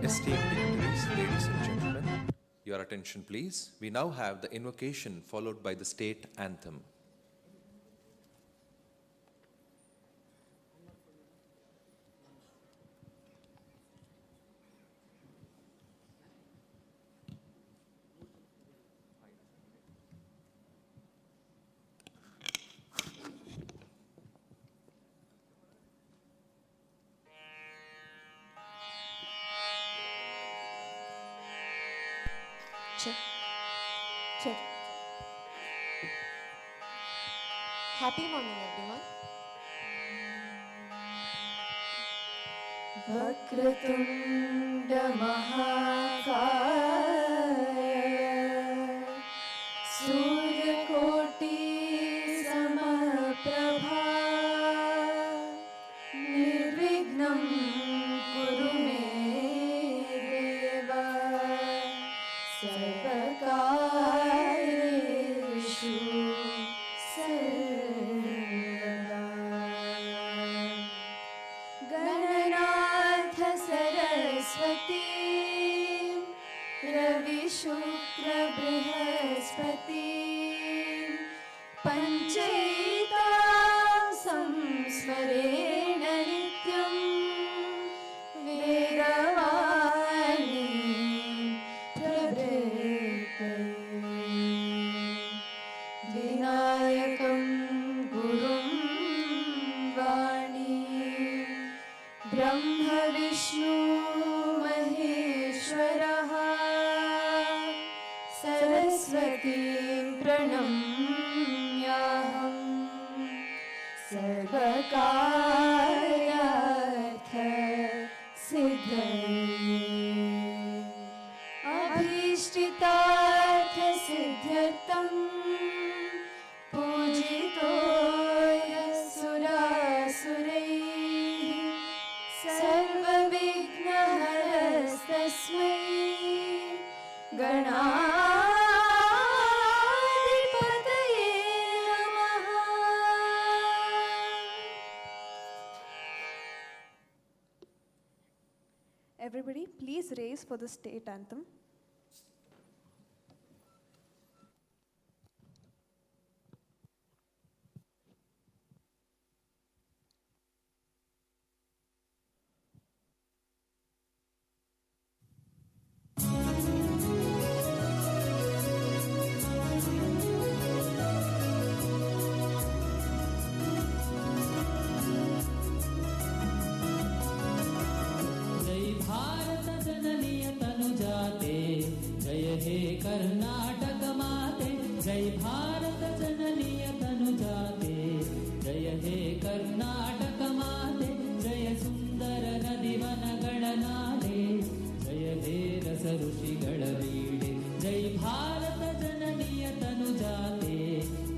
Esteemed dignitaries, ladies and gentlemen, your attention please. We now have the invocation followed by the state anthem. Check. Happy morning, everyone. वक्रतुण्ड महाकाय सूर्यकोटि समप्रभा निर्विघ्नं कुरु मे देव सर्वकार्येषु सर्वदा गणनाथ सरस्वती रविशुक्र बृहस्पति पञ्चैतां संस्मरेण नित्यं वेदवाणी विनायकं गुरुं वाणी ब्रह्म विष्णु महेश्वरः सरस्वती प्रणम्याहं सर्वकार्यार्थ सिद्धये अभीष्टितार्थ सिद्ध्यर्थं पूजितो यः सुरासुरैः सर्वविघ्नहरस्तस्मै गणाधिपतये नमः. Everybody, please raise for the state anthem. Karnataka माते जय भारत जननीय तनुजाते जय हे कर्नाटक माते जय सुंदर नदिवनಗಳ ನಾಡೆ जय हे रस ಋಷಿಗಳ ವೀಡೆ जय भारत जननीय तनुजाते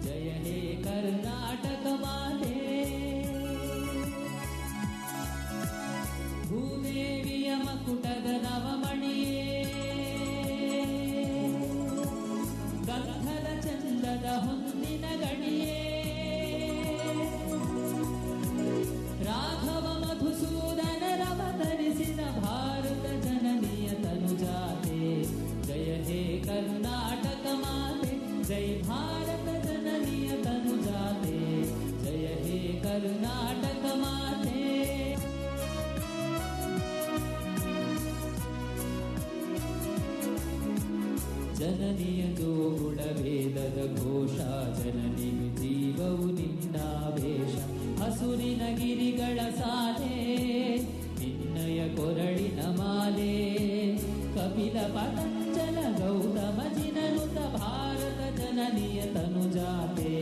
जय हे कर्नाटक माते ಭೂದೇವಿಯ ಮಕುಟದ ನವಮಣಿಯೇ ಹೊಂದಿನ ಗಣಿಯೇ ರಾಘವ ಮಧುಸೂದನರವತರಿಸಿದ ಭಾರತ ಜನನಿಯ ತನುಜಾತೆ ಜಯ ಹೇ ಕರ್ನಾಟಕ ಮಾತೆ ಜೈ ಭಾರತ ಜನನಿಯ ತನುಜಾತೆ ಜಯ ಹೇ ಕರ್ನಾಟಕ ಮಾತೆ ಜನನಿಯ ಜೋಗುಳ ವೇದದ ಘೋಷ ಜನನಿಗೆ ಜೀವವು ನಿನ್ನಾವೇಶ ಹಸುರಿನ ಗಿರಿಗಳ ಸಾಲೆ ನಿನ್ನಯ ಕೊರಳಿನ ಮಾಲೆ ಕಪಿಲ ಪತಂಜಲ ಗೌತಮ ಜಿನನುತ ಭಾರತ ಜನನಿಯ ತನುಜಾತೆ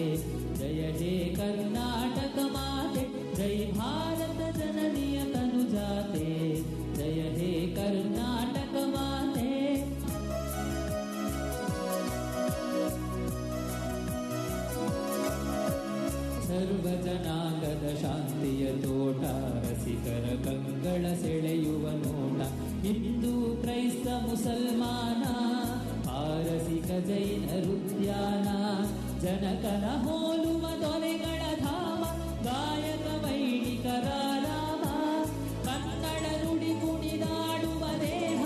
ಜಯ ಹೇ ಕರ್ನಾಟಕ ಮಾತೆ ಜೈ ಭಾರತ ಜನನಿಯ ತನುಜಾತೆ ಜಯ ಹೇ ಕರ್ನಾಟಕ ಮಾತೆ ಸರ್ವಜನಾಂಗದ ಶಾಂತಿಯ ತೋಟ ರಸಿಕರ ಕಂಗಳ ಸೆಳೆಯುವ ನೋಟ ಹಿಂದೂ ಕ್ರೈಸ್ತ ಮುಸಲ್ಮಾನ ಪಾರಸಿಕ ಜೈನರ ಉದ್ಯಾನ ಜನಕನ ಹೋಲುವ ದೊರೆಗಳ ಧಾಮ ಗಾಯಕ ವೈಣಿಕರ ರಾಮ ಕನ್ನಡ ನುಡಿ ಕುಣಿದಾಡುವ ದೇಹ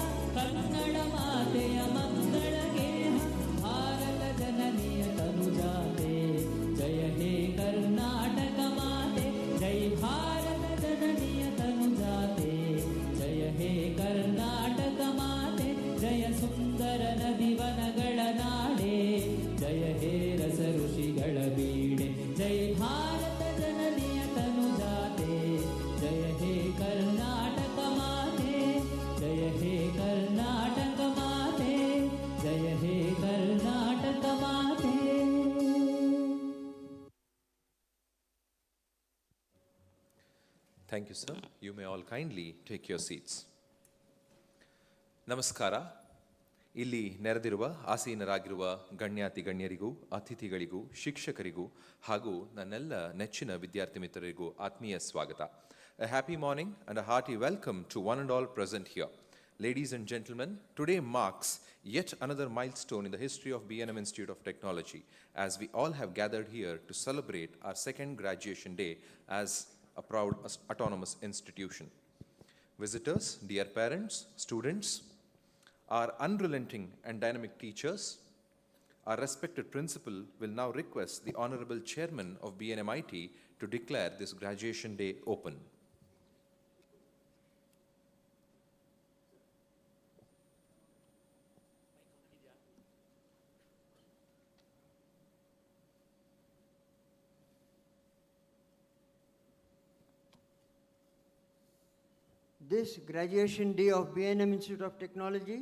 Thank you, sir. You may all kindly take your seats. ನಮಸ್ಕಾರ. ಇಲ್ಲಿ ನೆರೆದಿರುವ ಆಸೀನರಾಗಿರುವ ಗಣ್ಯಾತಿ ಗಣ್ಯರಿಗೂ ಅತಿಥಿಗಳಿಗೂ ಶಿಕ್ಷಕರಿಗೂ ಹಾಗೂ ನನ್ನೆಲ್ಲ ನೆಚ್ಚಿನ ವಿದ್ಯಾರ್ಥಿ ಮಿತ್ರರಿಗೂ ಆತ್ಮೀಯ ಸ್ವಾಗತ. A happy morning and a hearty welcome to one and all present here. Ladies and gentlemen, today marks yet another milestone in the history of B&M Institute of Technology, as we all have gathered here to celebrate our second graduation day as a proud autonomous institution. Visitors, dear parents, students, our unrelenting and dynamic teachers, our respected principal will now request the Honorable Chairman of BNMIT to declare this graduation day open. This graduation day of B&M Institute of Technology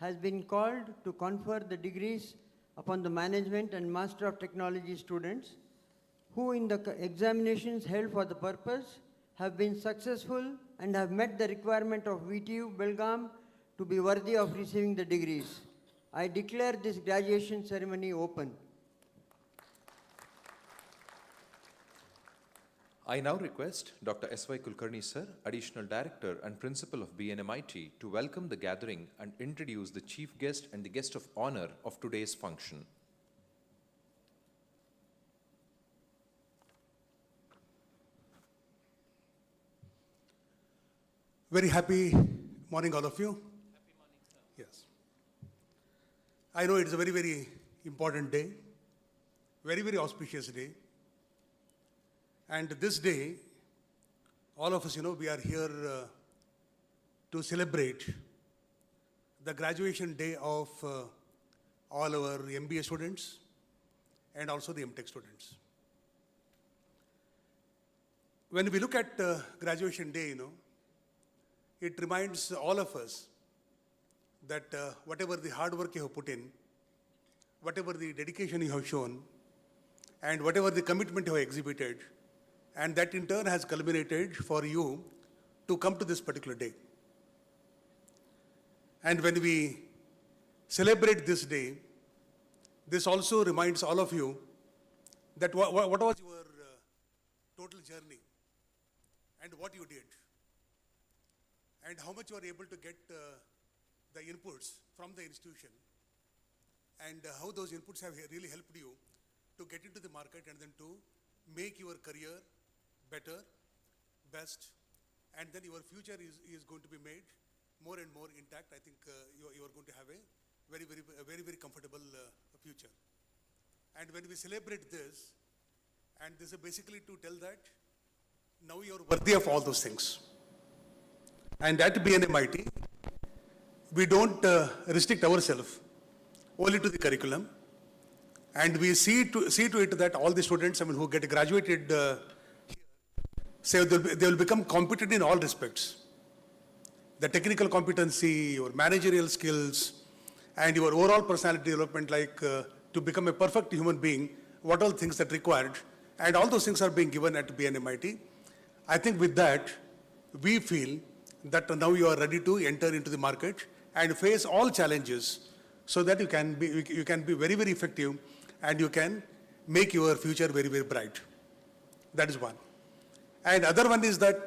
has been called to confer the degrees upon the management and Master of Technology students who in the examinations held for the purpose have been successful and have met the requirement of VTU Belgaum to be worthy of receiving the degrees. I declare this graduation ceremony open. I now request Dr. S.Y. Kulkarni sir, Additional Director and Principal of BNMIT, to welcome the gathering and introduce the chief guest and the guest of honor of today's function. Very happy morning, all of you. Happy morning, sir. Yes. I know it's a very, very important day, very, very auspicious day. And this day, all of us, we are here to celebrate the graduation day of all our MBA students and also the M.Tech students. When we look at graduation day, it reminds all of us that whatever the hard work you have put in, whatever the dedication you have shown, and whatever the commitment you have exhibited, and that in turn has culminated for you to come to this particular day. And when we celebrate this day, this also reminds all of you that what was your total journey and what you did, and how much you were able to get the inputs from the institution, and how those inputs have really helped you to get into the market and then to make your career better, best, and then your future is going to be made more and more intact. I think you are going to have a very comfortable future. And when we celebrate this, and this is basically to tell that now you are worthy of all those things. And at BNMIT, we don't restrict ourselves only to the curriculum, and we see to it that all the students, who get graduated say they will become competent in all respects. The technical competency, your managerial skills, and your overall personality development, like to become a perfect human being, what all things that required, and all those things are being given at BNMIT. I think with that, we feel that now you are ready to enter into the market and face all challenges so that you can be very, very effective and you can make your future very, very bright. That is one. And other one is that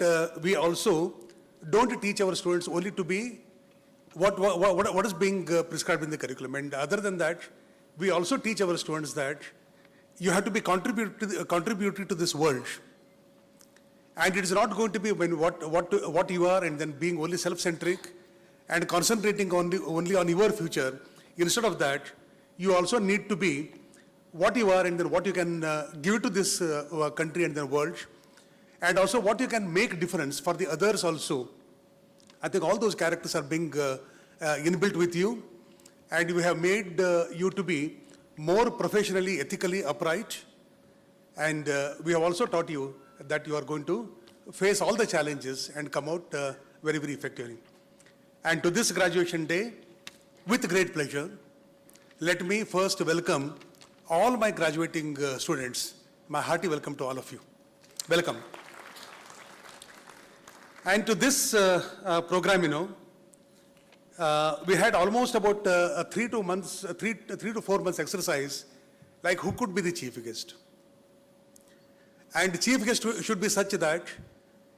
we also don't teach our students only to be what is being prescribed in the curriculum. And other than that, we also teach our students that you have to be contributing to this world. And it is not going to be when what you are and then being only self-centric and concentrating only on your future. Instead of that, you also need to be what you are and then what you can give to this country and the world, and also what you can make difference for the others also. I think all those characters are being inbuilt with you, and we have made you to be more professionally, ethically upright, and we have also taught you that you are going to face all the challenges and come out very, very effectively. And to this graduation day, with great pleasure, let me first welcome all my graduating students. My hearty welcome to all of you. Welcome. And to this program, we had almost about 3 to 4 months exercise, like who could be the chief guest. And the chief guest should be such that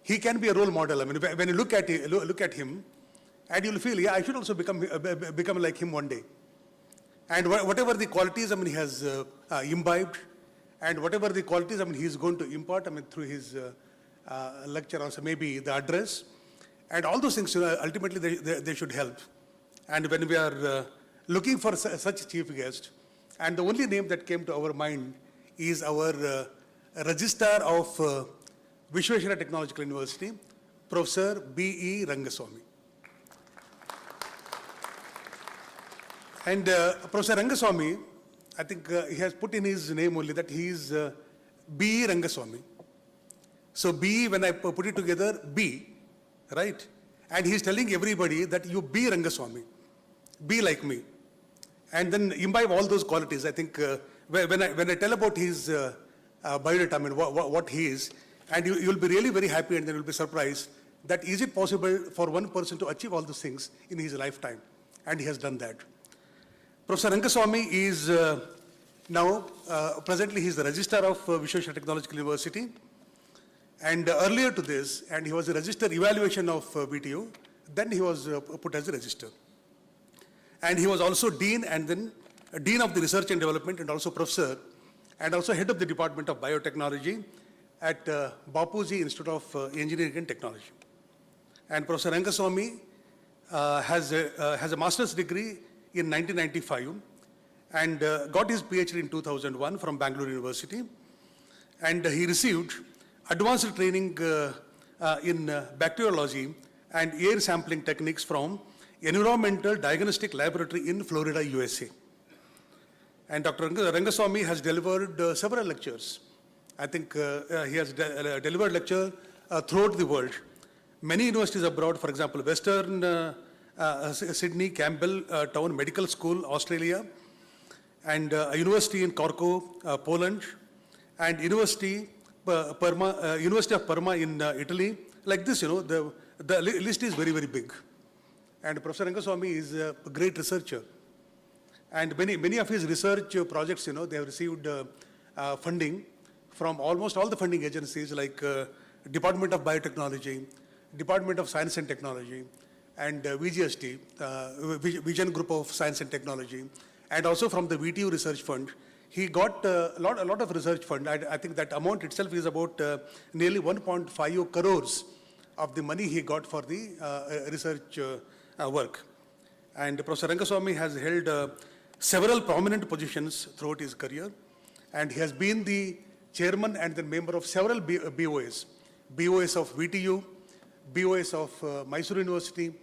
he can be a role model. I mean, when you look at him, and you'll feel, yeah, I should also become like him one day. And whatever the qualities, I mean, he has imbibed, and whatever the qualities, I mean, he's going to impart, I mean, through his lecture, also maybe the address, and all those things, ultimately they should help. And when we are looking for such chief guest, and the only name that came to our mind is our Registrar of Visvesvaraya Technological University, Professor B.E. Rangaswamy. And Professor Rangaswamy, I think he has put in his name only that he is B.E. Rangaswamy. So B, when I put it together, B, right? And he's telling everybody that you be Rangaswamy, be like me. And then imbibe all those qualities. I think when I tell about his biodata, I mean, what he is, and you'll be really very happy, and then you'll be surprised that is it possible for one person to achieve all those things in his lifetime? And he has done that. Professor Rangaswamy is now, presently he is the Registrar of Visvesvaraya Technological University. And earlier to this, and he was a register evaluation of VTU, then he was put as a register. And he was also Dean, and then Dean of the Research and Development, and also Professor, and also Head of the Department of Biotechnology at Bapuji Institute of Engineering and Technology. And Professor Rangaswamy has a master's degree in 1995 and got his PhD in 2001 from Bangalore University. And he received advanced training in bacteriology and air sampling techniques from Environmental Diagnostic Laboratory in Florida, USA. And Dr. Rangaswamy has delivered several lectures. I think he has delivered lecture throughout the world. Many universities abroad, for example, Western Sydney Campbell Town Medical School, Australia, and a university in Corco, Poland, and University of Parma in Italy. Like this, the list is very, very big. And Professor Rangaswamy is a great researcher. And many of his research projects, they have received funding from almost all the funding agencies like Department of Biotechnology, Department of Science and Technology, and VGST, Vision Group of Science and Technology, and also from the VTU Research Fund. He got a lot of research fund. I think that amount itself is about nearly 1.5 crores of the money he got for the research work. And Professor Rangaswamy has held several prominent positions throughout his career, and he has been the chairman and the member of several BOAs, BOAs of VTU, BOAs of Mysore University,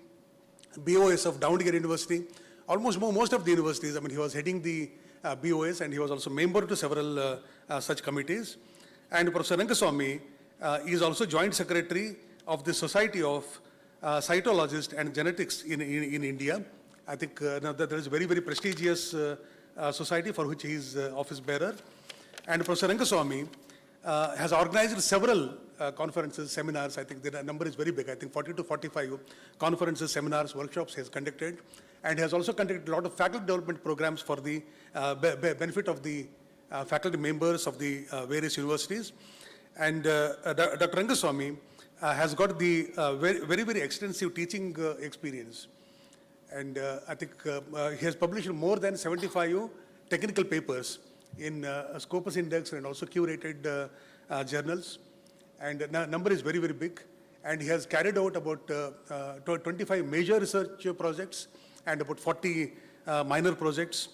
BOAs of Davangere University, almost most of the universities. I mean, he was heading the BOAs, and he was also member to several such committees. And Professor Rangaswamy is also joint secretary of the Society of Cytologists and Genetics in India. I think now that there is a very, very prestigious society for which he is office bearer. And Professor Rangaswamy has organized several conferences, seminars. I think the number is very big. I think 40 to 45 conferences, seminars, workshops he has conducted. And he has also conducted a lot of faculty development programs for the benefit of the faculty members of the various universities. And Dr. Rangaswamy has got the very, very extensive teaching experience. And I think he has published more than 75 technical papers in Scopus Index and also curated journals. And the number is very, very big. And he has carried out about 25 major research projects and about 40 minor projects.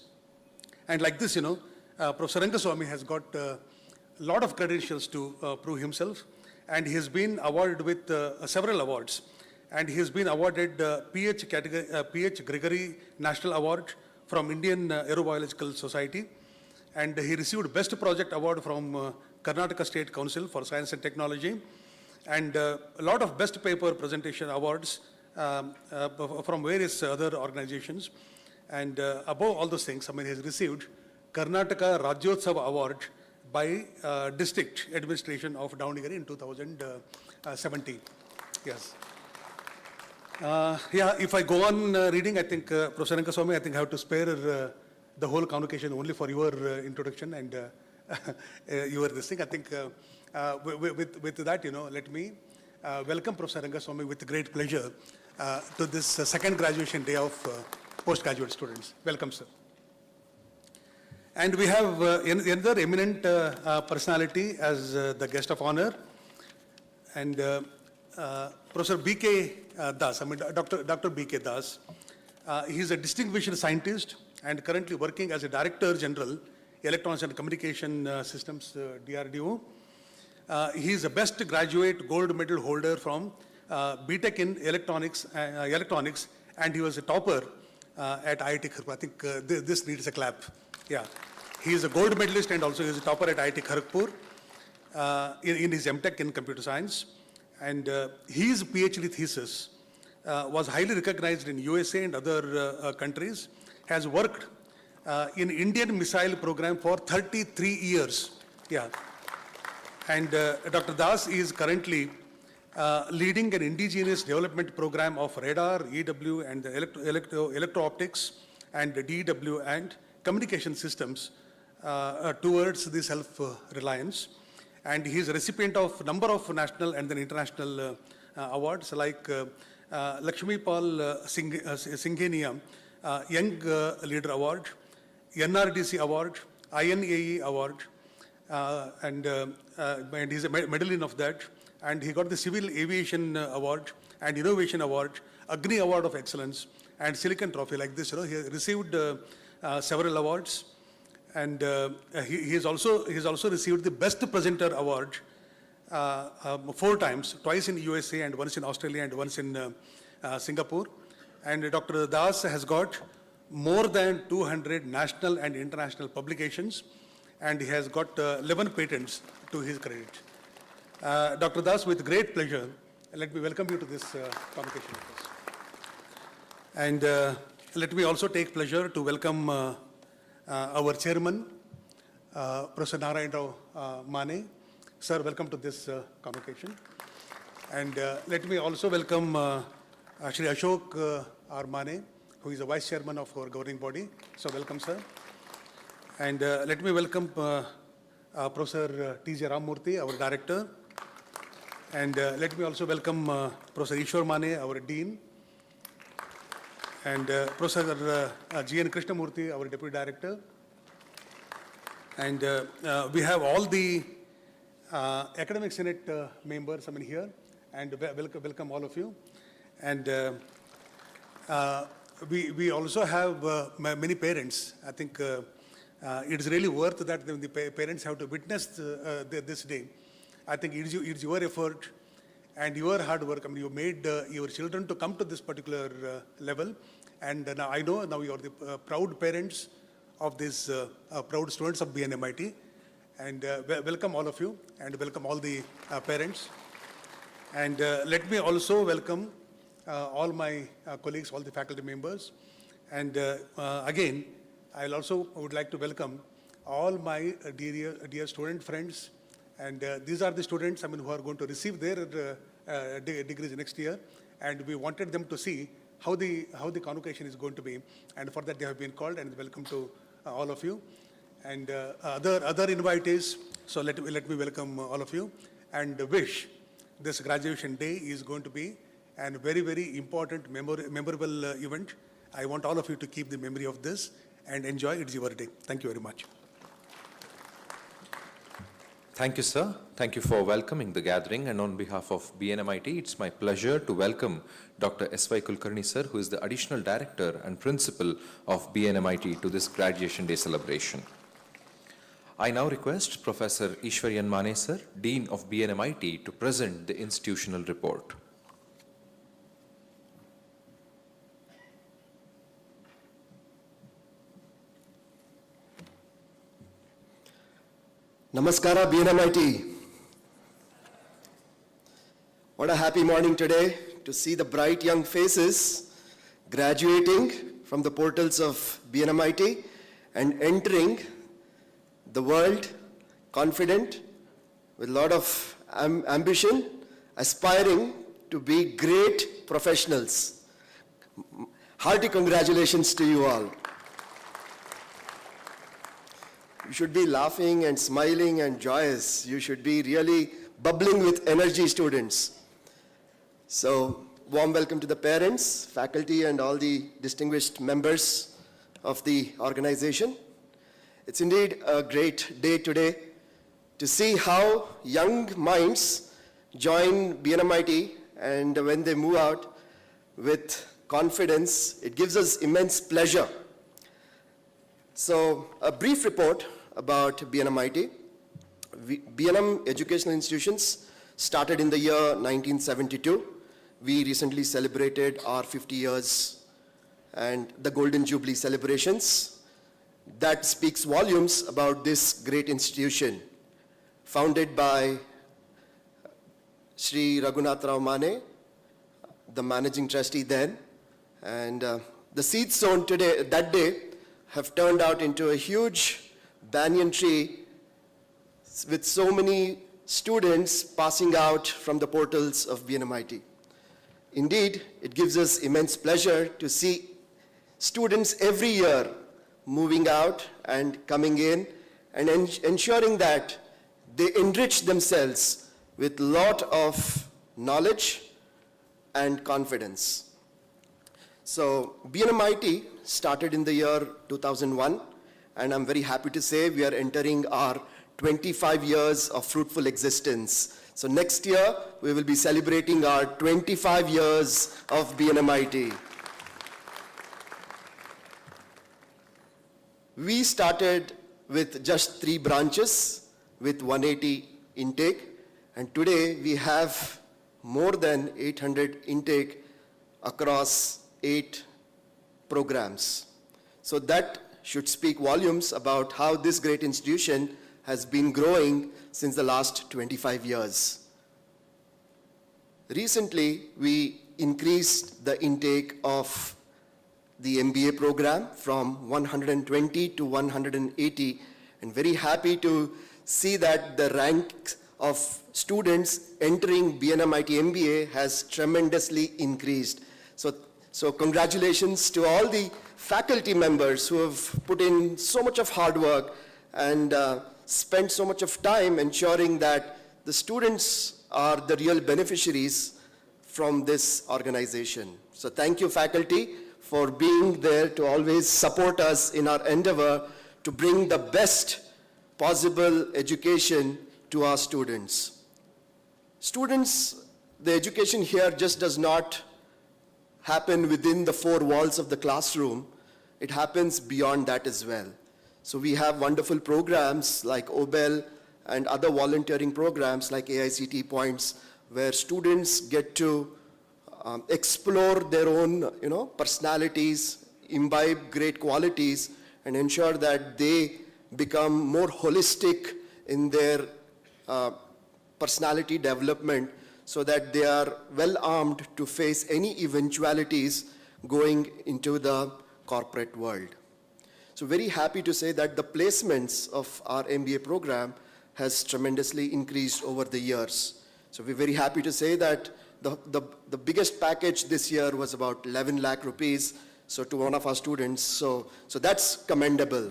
And like this, Professor Rangaswamy has got a lot of credentials to prove himself. And he has been awarded with several awards. And he has been awarded P.H. Gregory National Award from Indian Aerobiological Society. And he received Best Project Award from Karnataka State Council for Science and Technology. And a lot of Best Paper Presentation Awards from various other organizations. And above all those things, he has received Karnataka Rajyotsava Award by District Administration of Davangere in 2017. Yes. Yeah, if I go on reading, I think, Professor Rankaswamy, I think I have to spare the whole convocation only for your introduction and your this thing. I think with that, let me welcome Professor Rankaswamy with great pleasure to this second graduation day of postgraduate students. Welcome, sir. And we have another eminent personality as the guest of honor, and Professor B.K. Das, Dr. B.K. Das. He is a distinguished scientist and currently working as a Director General, Electronics and Communication Systems, DRDO. He is a best graduate gold medal holder from B.Tech in electronics, and he was a topper at IIT Kharagpur. I think this needs a clap. Yeah, he is a gold medalist and also he is a topper at IIT Kharagpur in his M.Tech in computer science. And his PhD thesis was highly recognized in USA and other countries, has worked in Indian missile program for 33 years. Yeah. And Dr. Das is currently leading an indigenous development program of radar, EW, and electro-optics, and DW, and communication systems towards the self-reliance. And he is a recipient of a number of national and then international awards like Lakshmi Pal Singhania Young Leader Award, NRDC Award, INAE Award, and he's a medallion of that. And he got the Civil Aviation Award and Innovation Award, Agni Award of Excellence, and Silicon Trophy like this. He received several awards. And he has also received the Best Presenter Award 4 times, twice in USA and once in Australia and once in Singapore. And Dr. Das has got more than 200 national and international publications, and he has got 11 patents to his credit. Dr. Das, with great pleasure, let me welcome you to this convocation. And let me also take pleasure to welcome our chairman, Professor Narayan Rao Mane. Sir, welcome to this convocation. And let me also welcome Shri Ashok R. Mane, who is the vice chairman of our governing body. So welcome, sir. And let me welcome Professor T.J. Ramamurthy, our director. And let me also welcome Professor Ishwar Mane, our dean. And Professor G.N. Krishnamurthy, our Deputy Director. And we have all the Academic Senate members here, and welcome all of you. And we also have many parents. I think it is really worth that the parents have to witness this day. I think it's your effort and your hard work. I mean, you made your children to come to this particular level. And now I know now you are the proud parents of these proud students of BNMIT. And welcome all of you, and welcome all the parents. And let me also welcome all my colleagues, all the faculty members. And again, I would like to welcome all my dear student friends. And these are the students, who are going to receive their degrees next year. And we wanted them to see how the convocation is going to be. And for that, they have been called, and welcome to all of you. And other invitees, so let me welcome all of you, and wish this graduation day is going to be a very, very important, memorable event. I want all of you to keep the memory of this and enjoy. It's your day. Thank you very much. Thank you, sir. Thank you for welcoming the gathering. And on behalf of BNMIT, it's my pleasure to welcome Dr. S.Y. Kulkarni, sir, who is the Additional Director and Principal of BNMIT, to this Graduation Day celebration. I now request Professor Ishwaryan Mane, sir, Dean of BNMIT, to present the institutional report. Namaskara, BNMIT. What a happy morning today to see the bright young faces graduating from the portals of BNMIT and entering the world confident, with a lot of ambition, aspiring to be great professionals. Hearty congratulations to you all. You should be laughing and smiling and joyous. You should be really bubbling with energy, students. So, warm welcome to the parents, faculty, and all the distinguished members of the organization. It's indeed a great day today to see how young minds join BNMIT, and when they move out with confidence, it gives us immense pleasure. So, a brief report about BNMIT. BNM Educational Institutions started in the year 1972. We recently celebrated our 50 years and the Golden Jubilee celebrations. That speaks volumes about this great institution, founded by Sri Raghunath Rao Mane, the managing trustee then, and the seeds sown today, that day, have turned out into a huge banyan tree with so many students passing out from the portals of BNMIT. Indeed, it gives us immense pleasure to see students every year moving out and coming in and ensuring that they enrich themselves with a lot of knowledge and confidence. So BNMIT started in the year 2001, and I'm very happy to say we are entering our 25 years of fruitful existence. So next year, we will be celebrating our 25 years of BNMIT. We started with just 3 branches with 180 intake, and today we have more than 800 intake across 8 programs. So that should speak volumes about how this great institution has been growing since the last 25 years. Recently, we increased the intake of the MBA program from 120 to 180, and very happy to see that the rank of students entering BNMIT MBA has tremendously increased. So congratulations to all the faculty members who have put in so much of hard work and spent so much of time ensuring that the students are the real beneficiaries from this organization. So thank you, faculty, for being there to always support us in our endeavor to bring the best possible education to our students. Students, the education here just does not happen within the 4 walls of the classroom. It happens beyond that as well. So we have wonderful programs like OBEL and other volunteering programs like AICT Points, where students get to explore their own personalities, imbibe great qualities, and ensure that they become more holistic in their personality development, so that they are well armed to face any eventualities going into the corporate world. So very happy to say that the placements of our MBA program has tremendously increased over the years. So we're very happy to say that the biggest package this year was about 11 lakh rupees, so to one of our students. So that's commendable.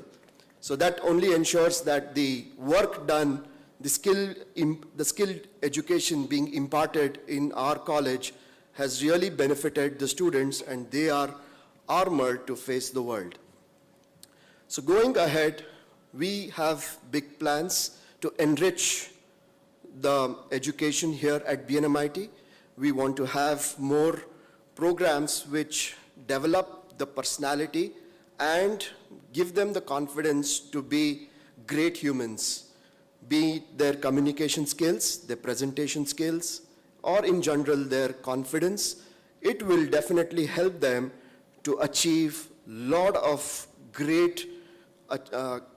So that only ensures that the work done, the skilled education being imparted in our college has really benefited the students, and they are armored to face the world. So going ahead, we have big plans to enrich the education here at BNMIT. We want to have more programs which develop the personality and give them the confidence to be great humans, be it their communication skills, their presentation skills, or in general their confidence. It will definitely help them to achieve a lot of great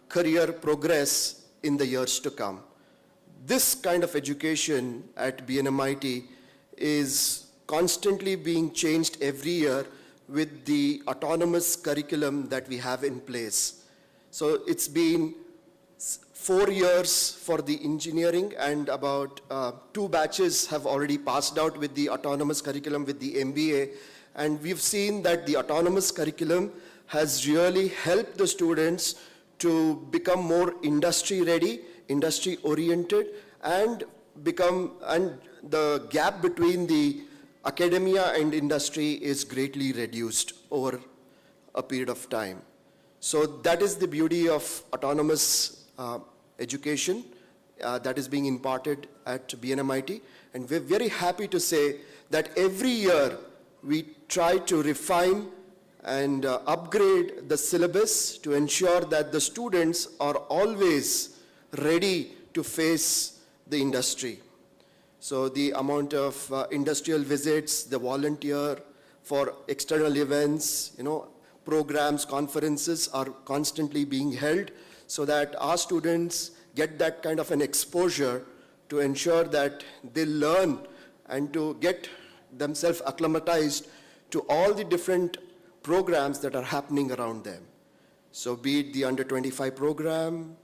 career progress in the years to come. This kind of education at BNMIT is constantly being changed every year with the autonomous curriculum that we have in place. So it's been 4 years for the engineering, and about 2 batches have already passed out with the autonomous curriculum with the MBA. And we've seen that the autonomous curriculum has really helped the students to become more industry ready, industry oriented, and the gap between the academia and industry is greatly reduced over a period of time. So that is the beauty of autonomous education that is being imparted at BNMIT. And we're very happy to say that every year we try to refine and upgrade the syllabus to ensure that the students are always ready to face the industry. So the amount of industrial visits, the volunteer for external events, programs, conferences are constantly being held so that our students get that kind of an exposure to ensure that they learn and to get themselves acclimatized to all the different programs that are happening around them. So be it the Under 25 program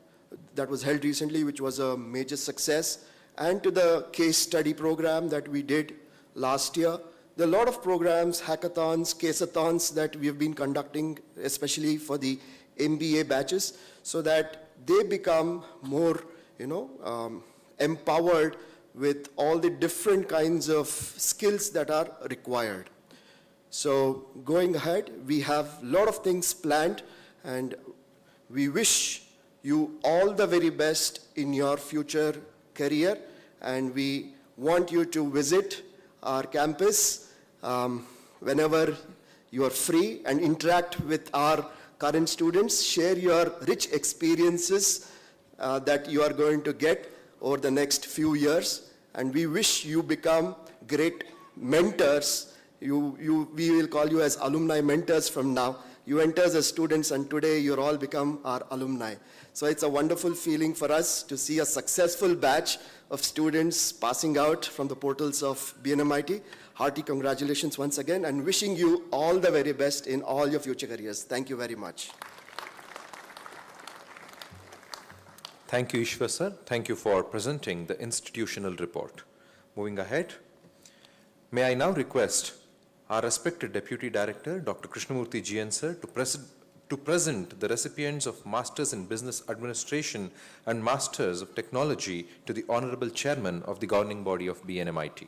that was held recently, which was a major success, and to the case study program that we did last year. There are a lot of programs, hackathons, case-a-thons that we have been conducting, especially for the MBA batches, so that they become more, empowered with all the different kinds of skills that are required. So going ahead, we have a lot of things planned, and we wish you all the very best in your future career, and we want you to visit our campus whenever you are free and interact with our current students, share your rich experiences that you are going to get over the next few years, and we wish you become great mentors. We will call you as alumni mentors from now. You enter as students, and today you're all become our alumni. So it's a wonderful feeling for us to see a successful batch of students passing out from the portals of BNMIT. Hearty congratulations once again, and wishing you all the very best in all your future careers. Thank you very much. Thank you, Ishwar sir. Thank you for presenting the institutional report. Moving ahead, may I now request our respected Deputy Director, Dr. Krishnamurthy GN sir, to present the recipients of Masters in Business Administration and Masters of Technology to the Honorable Chairman of the governing body of BNMIT.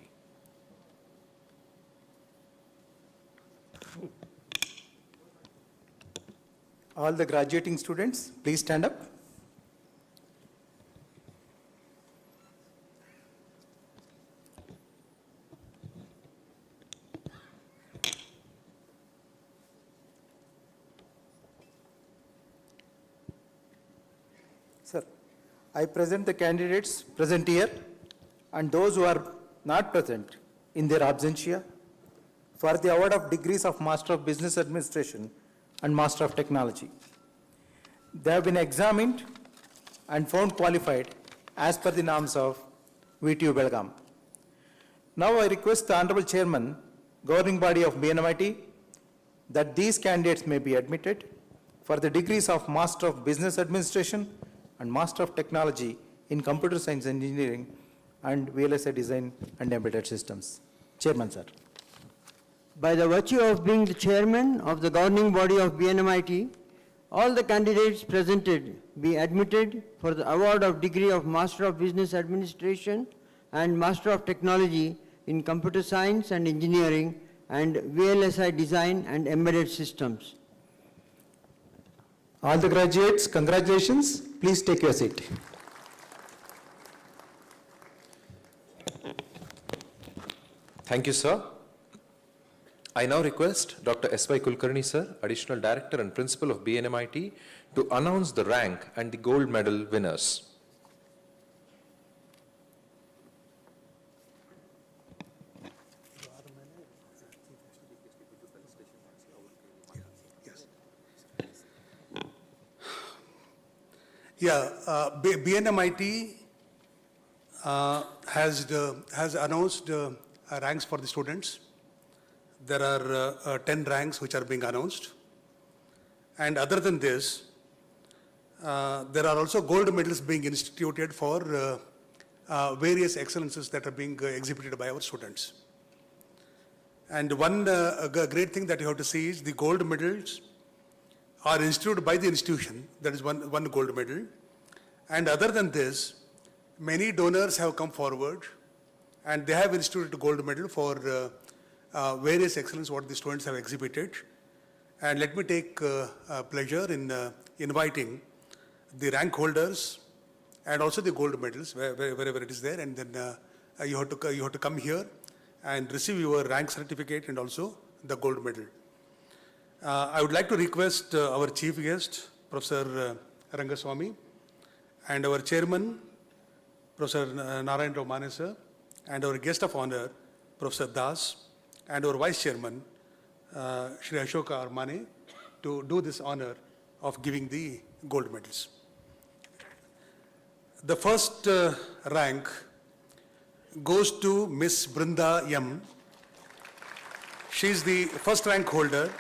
All the graduating students, please stand up. Sir, I present the candidates present here and those who are not present in their absentia for the award of degrees of Master of Business Administration and Master of Technology. They have been examined and found qualified as per the norms of VTU Belgaum. Now I request the Honorable Chairman, governing body of BNMIT, that these candidates may be admitted for the degrees of Master of Business Administration and Master of Technology in Computer Science Engineering and VLSI Design and Embedded Systems. Chairman, sir. By the virtue of being the chairman of the governing body of BNMIT, all the candidates presented be admitted for the award of degree of Master of Business Administration and Master of Technology in Computer Science and Engineering and VLSI Design and Embedded Systems. All the graduates, congratulations. Please take your seat. Thank you, sir. I now request Dr. S.Y. Kulkarni sir, Additional Director and Principal of BNMIT, to announce the rank and the gold medal winners. BNMIT has announced ranks for the students. There are 10 ranks which are being announced. And other than this, there are also gold medals being instituted for various excellences that are being exhibited by our students. And one great thing that you have to see is the gold medals are instituted by the institution. That is one gold medal. And other than this, many donors have come forward and they have instituted a gold medal for various excellence what the students have exhibited. And let me take pleasure in inviting the rank holders and also the gold medals wherever it is there, and then you have to come here and receive your rank certificate and also the gold medal. I would like to request our chief guest, Professor Rangaswamy, and our chairman, Professor Narayan Rao Mane sir, and our guest of honor, Professor Das, and our vice chairman, Shri Ashoka R. Mane, to do this honor of giving the gold medals. The first rank goes to Miss Brinda M. She is the first rank holder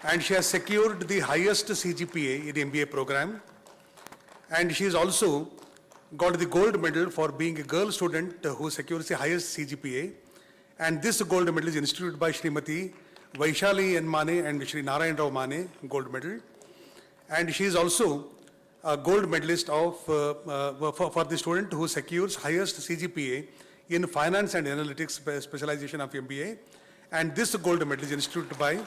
and she has secured the highest CGPA in the MBA program, and she has also got the gold medal for being a girl student who secures the highest CGPA, and this gold medal is instituted by Srimati Vaishali N. Mane and Shri Narayan Rao Mane, gold medal, and she is also a gold medalist of for the student who secures highest CGPA in finance and analytics specialization of MBA, and this gold medal is instituted by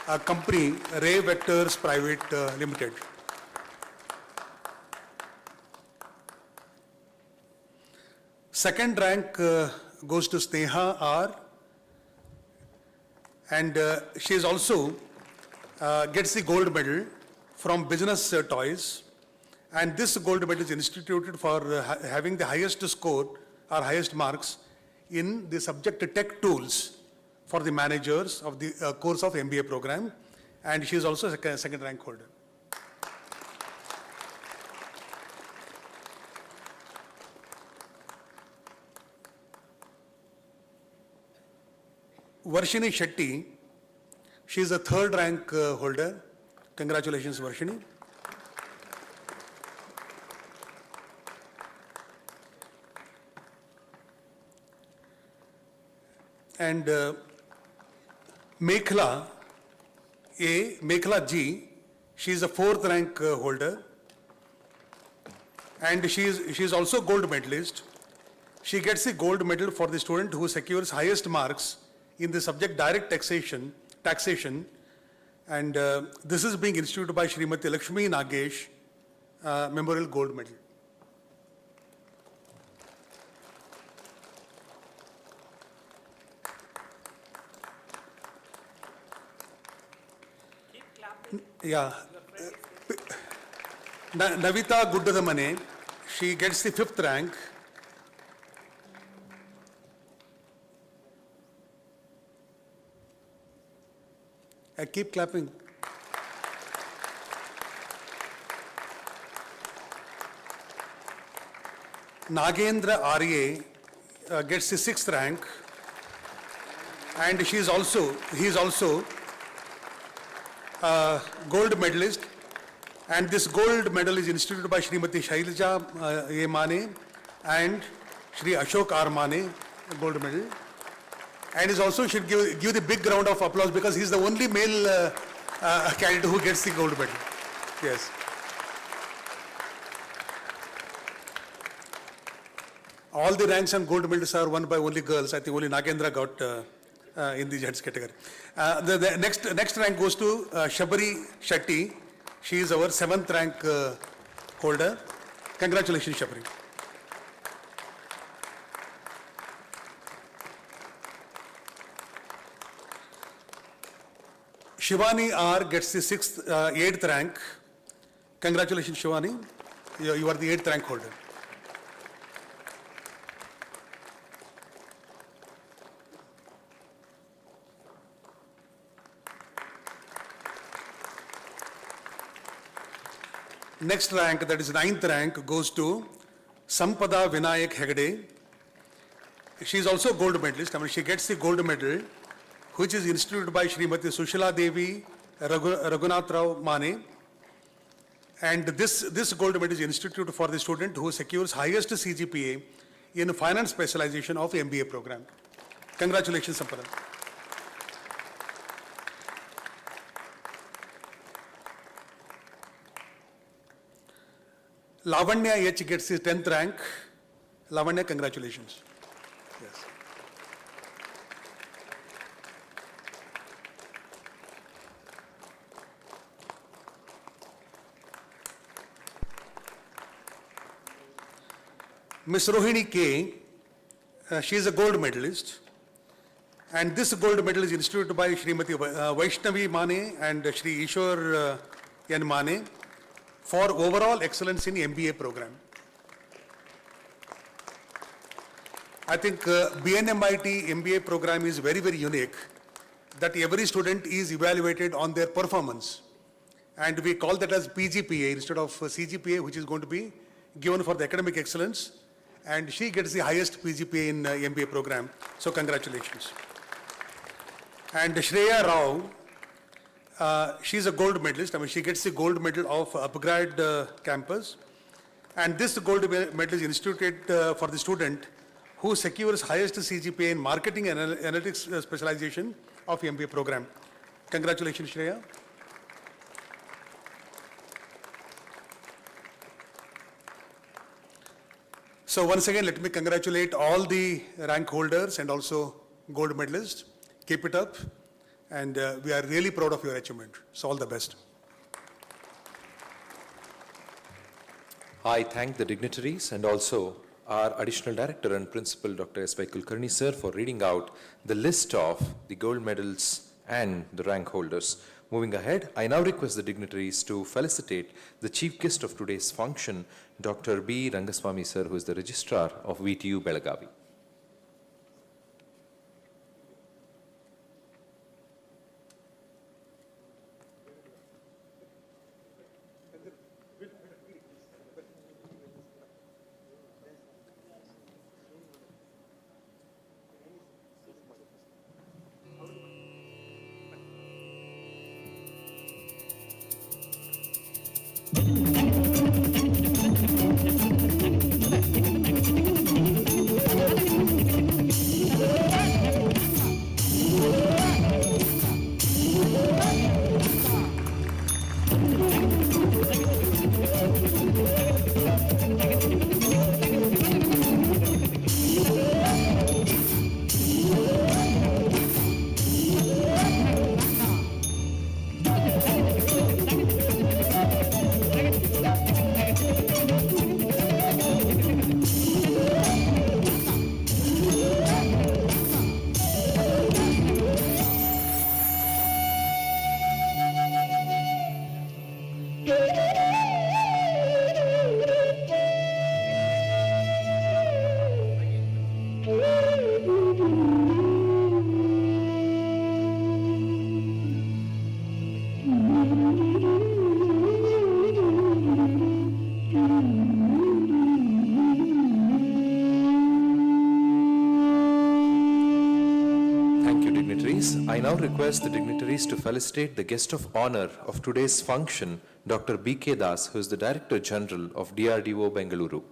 a company, Ray Vectors Private Limited. Second rank goes to Sneha R, and she is also gets the gold medal from Business Toys, and this gold medal is instituted for having the highest score or highest marks in the subject tech tools for the managers of the course of MBA program, and she is also a second rank holder. Varshini Shetty, she is a third rank holder. Congratulations, Varshini. And Mekhla G, she is a fourth rank holder, and she is also gold medalist. She gets the gold medal for the student who secures highest marks in the subject direct taxation, and this is being instituted by Srimati Lakshmi Nagesh, Memorial Gold Medal. Yeah. Navita Guddadamane, she gets the fifth rank. I keep clapping. Nagendra Arye gets the sixth rank, and he is also gold medalist, and this gold medal is instituted by Srimati Shailaja A. Mane and Shri Ashok R. Mane, gold medal, and is also should give the big round of applause because he is the only male candidate who gets the gold medal. Yes. All the ranks and gold medals are won by only girls. I think only Nagendra got in the gents category. The next rank goes to Shabari Shetty. She is our 7th rank holder. Congratulations, Shabari. Shivani R gets the 8th rank. Congratulations, Shivani. You are the 8th rank holder. Next rank, that is 9th rank, goes to Sampada Vinayak Hegde. She is also gold medalist. I mean, she gets the gold medal, which is instituted by Srimati Sushila Devi Raghunath Rao Mane. And this gold medal is instituted for the student who secures highest CGPA in finance specialization of MBA program. Congratulations, Sampada. Lavanya H gets his 10th rank. Lavanya, congratulations. Yes. Miss Rohini K, she is a gold medalist. And this gold medal is instituted by Srimati Vaishnavi Mane and Shri Ishwar N. Mane for overall excellence in MBA program. I think BNMIT MBA program is very, very unique, that every student is evaluated on their performance. And we call that as PGPA instead of CGPA, which is going to be given for the academic excellence. And she gets the highest PGPA in MBA program. So congratulations. And Shreya Rao, she's a gold medalist. I mean, she gets the gold medal of upgrade campus. And this gold medal is instituted for the student who secures highest CGPA in marketing and analytics specialization of MBA program. Congratulations, Shreya. So once again, let me congratulate all the rank holders and also gold medalists. Keep it up, and we are really proud of your achievement. So all the best. I thank the dignitaries and also our Additional Director and Principal Dr. S. Y. Kulkarni sir for reading out the list of the gold medals and the rank holders. Moving ahead, I now request the dignitaries to felicitate the chief guest of today's function, Dr. B. Rangaswamy sir, who is the Registrar of VTU Belagavi. I now request the dignitaries to felicitate the guest of honor of today's function, Dr. B.K. Das, who is the Director General of DRDO Bengaluru.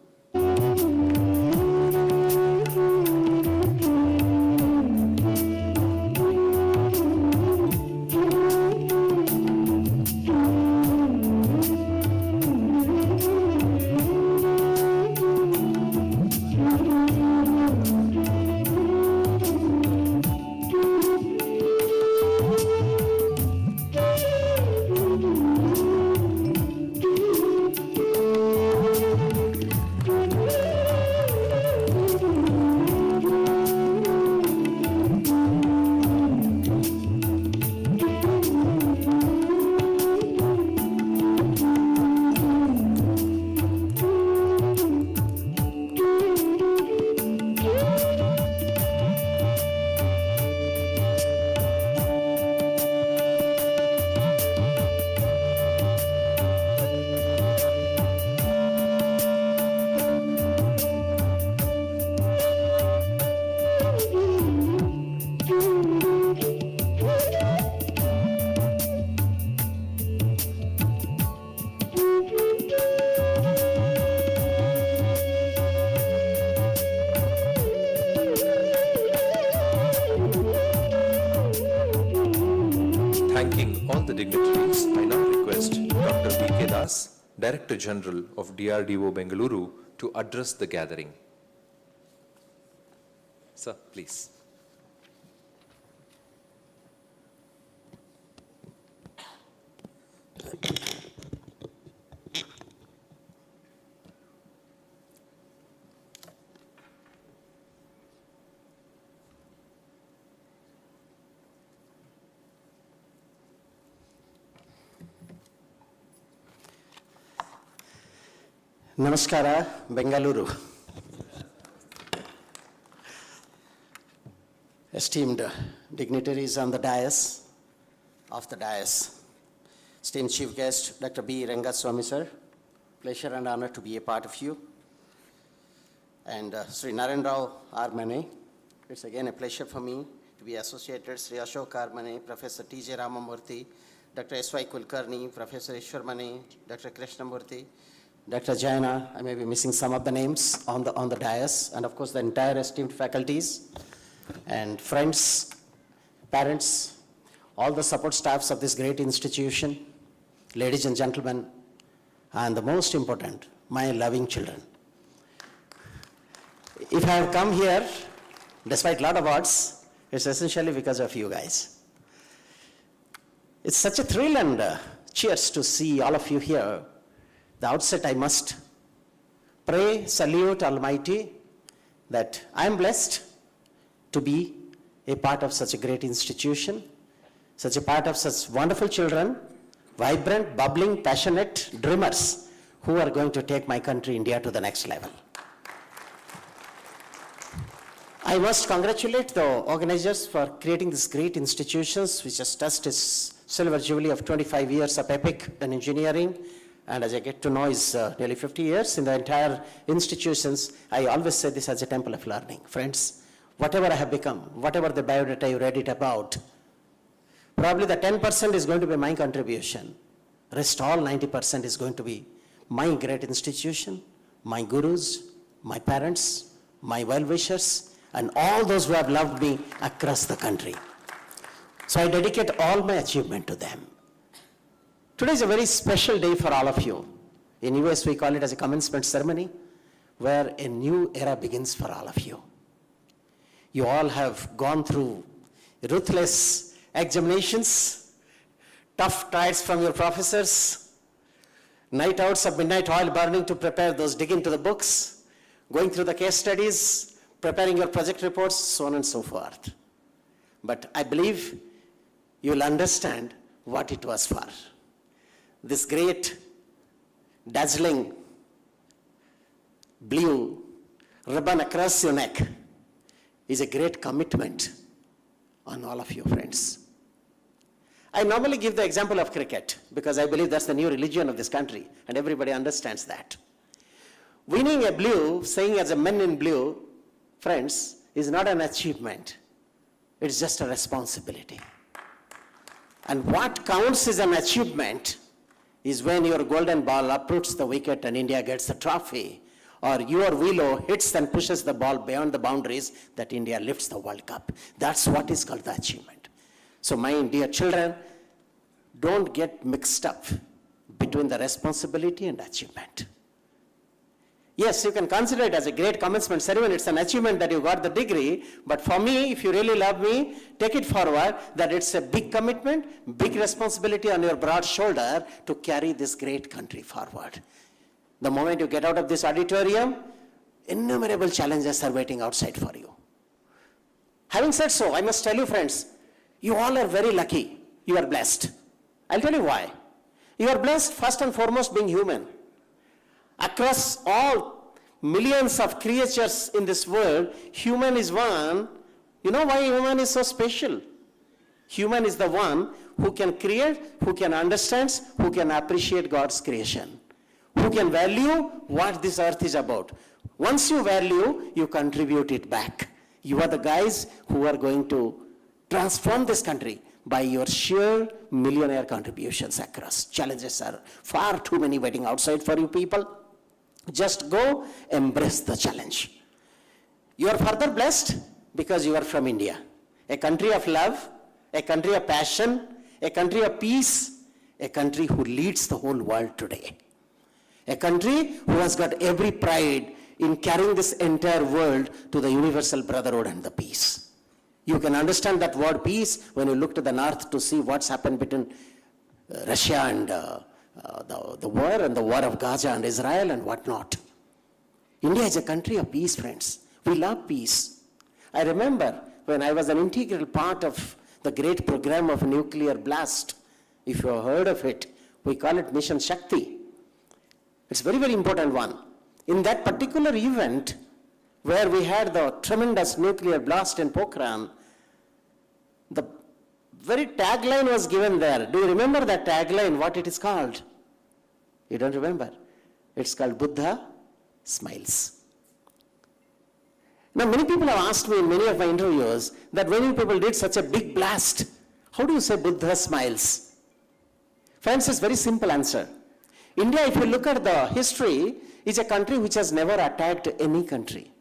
Thanking all the dignitaries, I now request Dr. B.K. Das, Director General of DRDO Bengaluru, to address the gathering. Sir, please. Namaskara, Bengaluru. Esteemed dignitaries on the dais, esteemed chief guest, Dr. B. Rangaswamy sir, pleasure and honor to be a part of you. And Sri Narendra R. Mane, it's again a pleasure for me to be associated Sri Ashok R. Mane, Professor T.J. Ramamurthy, Dr. S.Y. Kulkarni, Professor Ishwar Mane, Dr. Krishnamurthy, Dr. Jaina, I may be missing some of the names on the dais, and of course the entire esteemed faculties and friends, parents, all the support staffs of this great institution, ladies and gentlemen, and the most important, my loving children. If I have come here, despite a lot of odds, it's essentially because of you guys. It's such a thrill and cheers to see all of you here. The outset, I must pray, salute Almighty that I am blessed to be a part of such a great institution, such a part of such wonderful children, vibrant, bubbling, passionate dreamers who are going to take my country, India, to the next level. I must congratulate the organizers for creating these great institutions, which has touched its silver jubilee of 25 years of epic and engineering. And as I get to know, is nearly 50 years in the entire institutions. I always say this as a temple of learning. Friends, whatever I have become, whatever the biodata you read it about, probably the 10% is going to be my contribution. Rest all 90% is going to be my great institution, my gurus, my parents, my well-wishers, and all those who have loved me across the country. So I dedicate all my achievement to them. Today is a very special day for all of you. In US, we call it as a commencement ceremony, where a new era begins for all of you. You all have gone through ruthless examinations, tough trials from your professors, night outs of midnight oil burning to prepare those, dig into the books, going through the case studies, preparing your project reports, so on and so forth. But I believe you'll understand what it was for. This great, dazzling blue ribbon across your neck is a great commitment on all of you, friends. I normally give the example of cricket because I believe that's the new religion of this country and everybody understands that. Winning a blue, saying as a men in blue, friends, is not an achievement. It's just a responsibility. And what counts as an achievement is when your golden ball uproots the wicket and India gets the trophy, or your willow hits and pushes the ball beyond the boundaries that India lifts the World Cup. That's what is called the achievement. So my dear children, don't get mixed up between the responsibility and achievement. Yes, you can consider it as a great commencement ceremony. It's an achievement that you got the degree. But for me, if you really love me, take it forward that it's a big commitment, big responsibility on your broad shoulder to carry this great country forward. The moment you get out of this auditorium, innumerable challenges are waiting outside for you. Having said so, I must tell you, friends, you all are very lucky. You are blessed. I'll tell you why. You are blessed first and foremost being human. Across all millions of creatures in this world, human is one. You know why human is so special? Human is the one who can create, who can understand, who can appreciate God's creation, who can value what this earth is about. Once you value, you contribute it back. You are the guys who are going to transform this country by your sheer millionaire contributions across. Challenges are far too many waiting outside for you people. Just go embrace the challenge. You are further blessed because you are from India, a country of love, a country of passion, a country of peace, a country who leads the whole world today. A country who has got every pride in carrying this entire world to the universal brotherhood and the peace. You can understand that word peace when you look to the north to see what's happened between Russia and the war and the war of Gaza and Israel and whatnot. India is a country of peace, friends. We love peace. I remember when I was an integral part of the great program of nuclear blast. If you have heard of it, we call it Mission Shakti. It's a very, very important one. In that particular event, where we had the tremendous nuclear blast in Pokhran, the very tagline was given there. Do you remember that tagline, what it is called? You don't remember? It's called Buddha Smiles. Now, many people have asked me in many of my interviews that when you people did such a big blast, how do you say Buddha smiles? Friends, it's a very simple answer. India, if you look at the history, is a country which has never attacked any country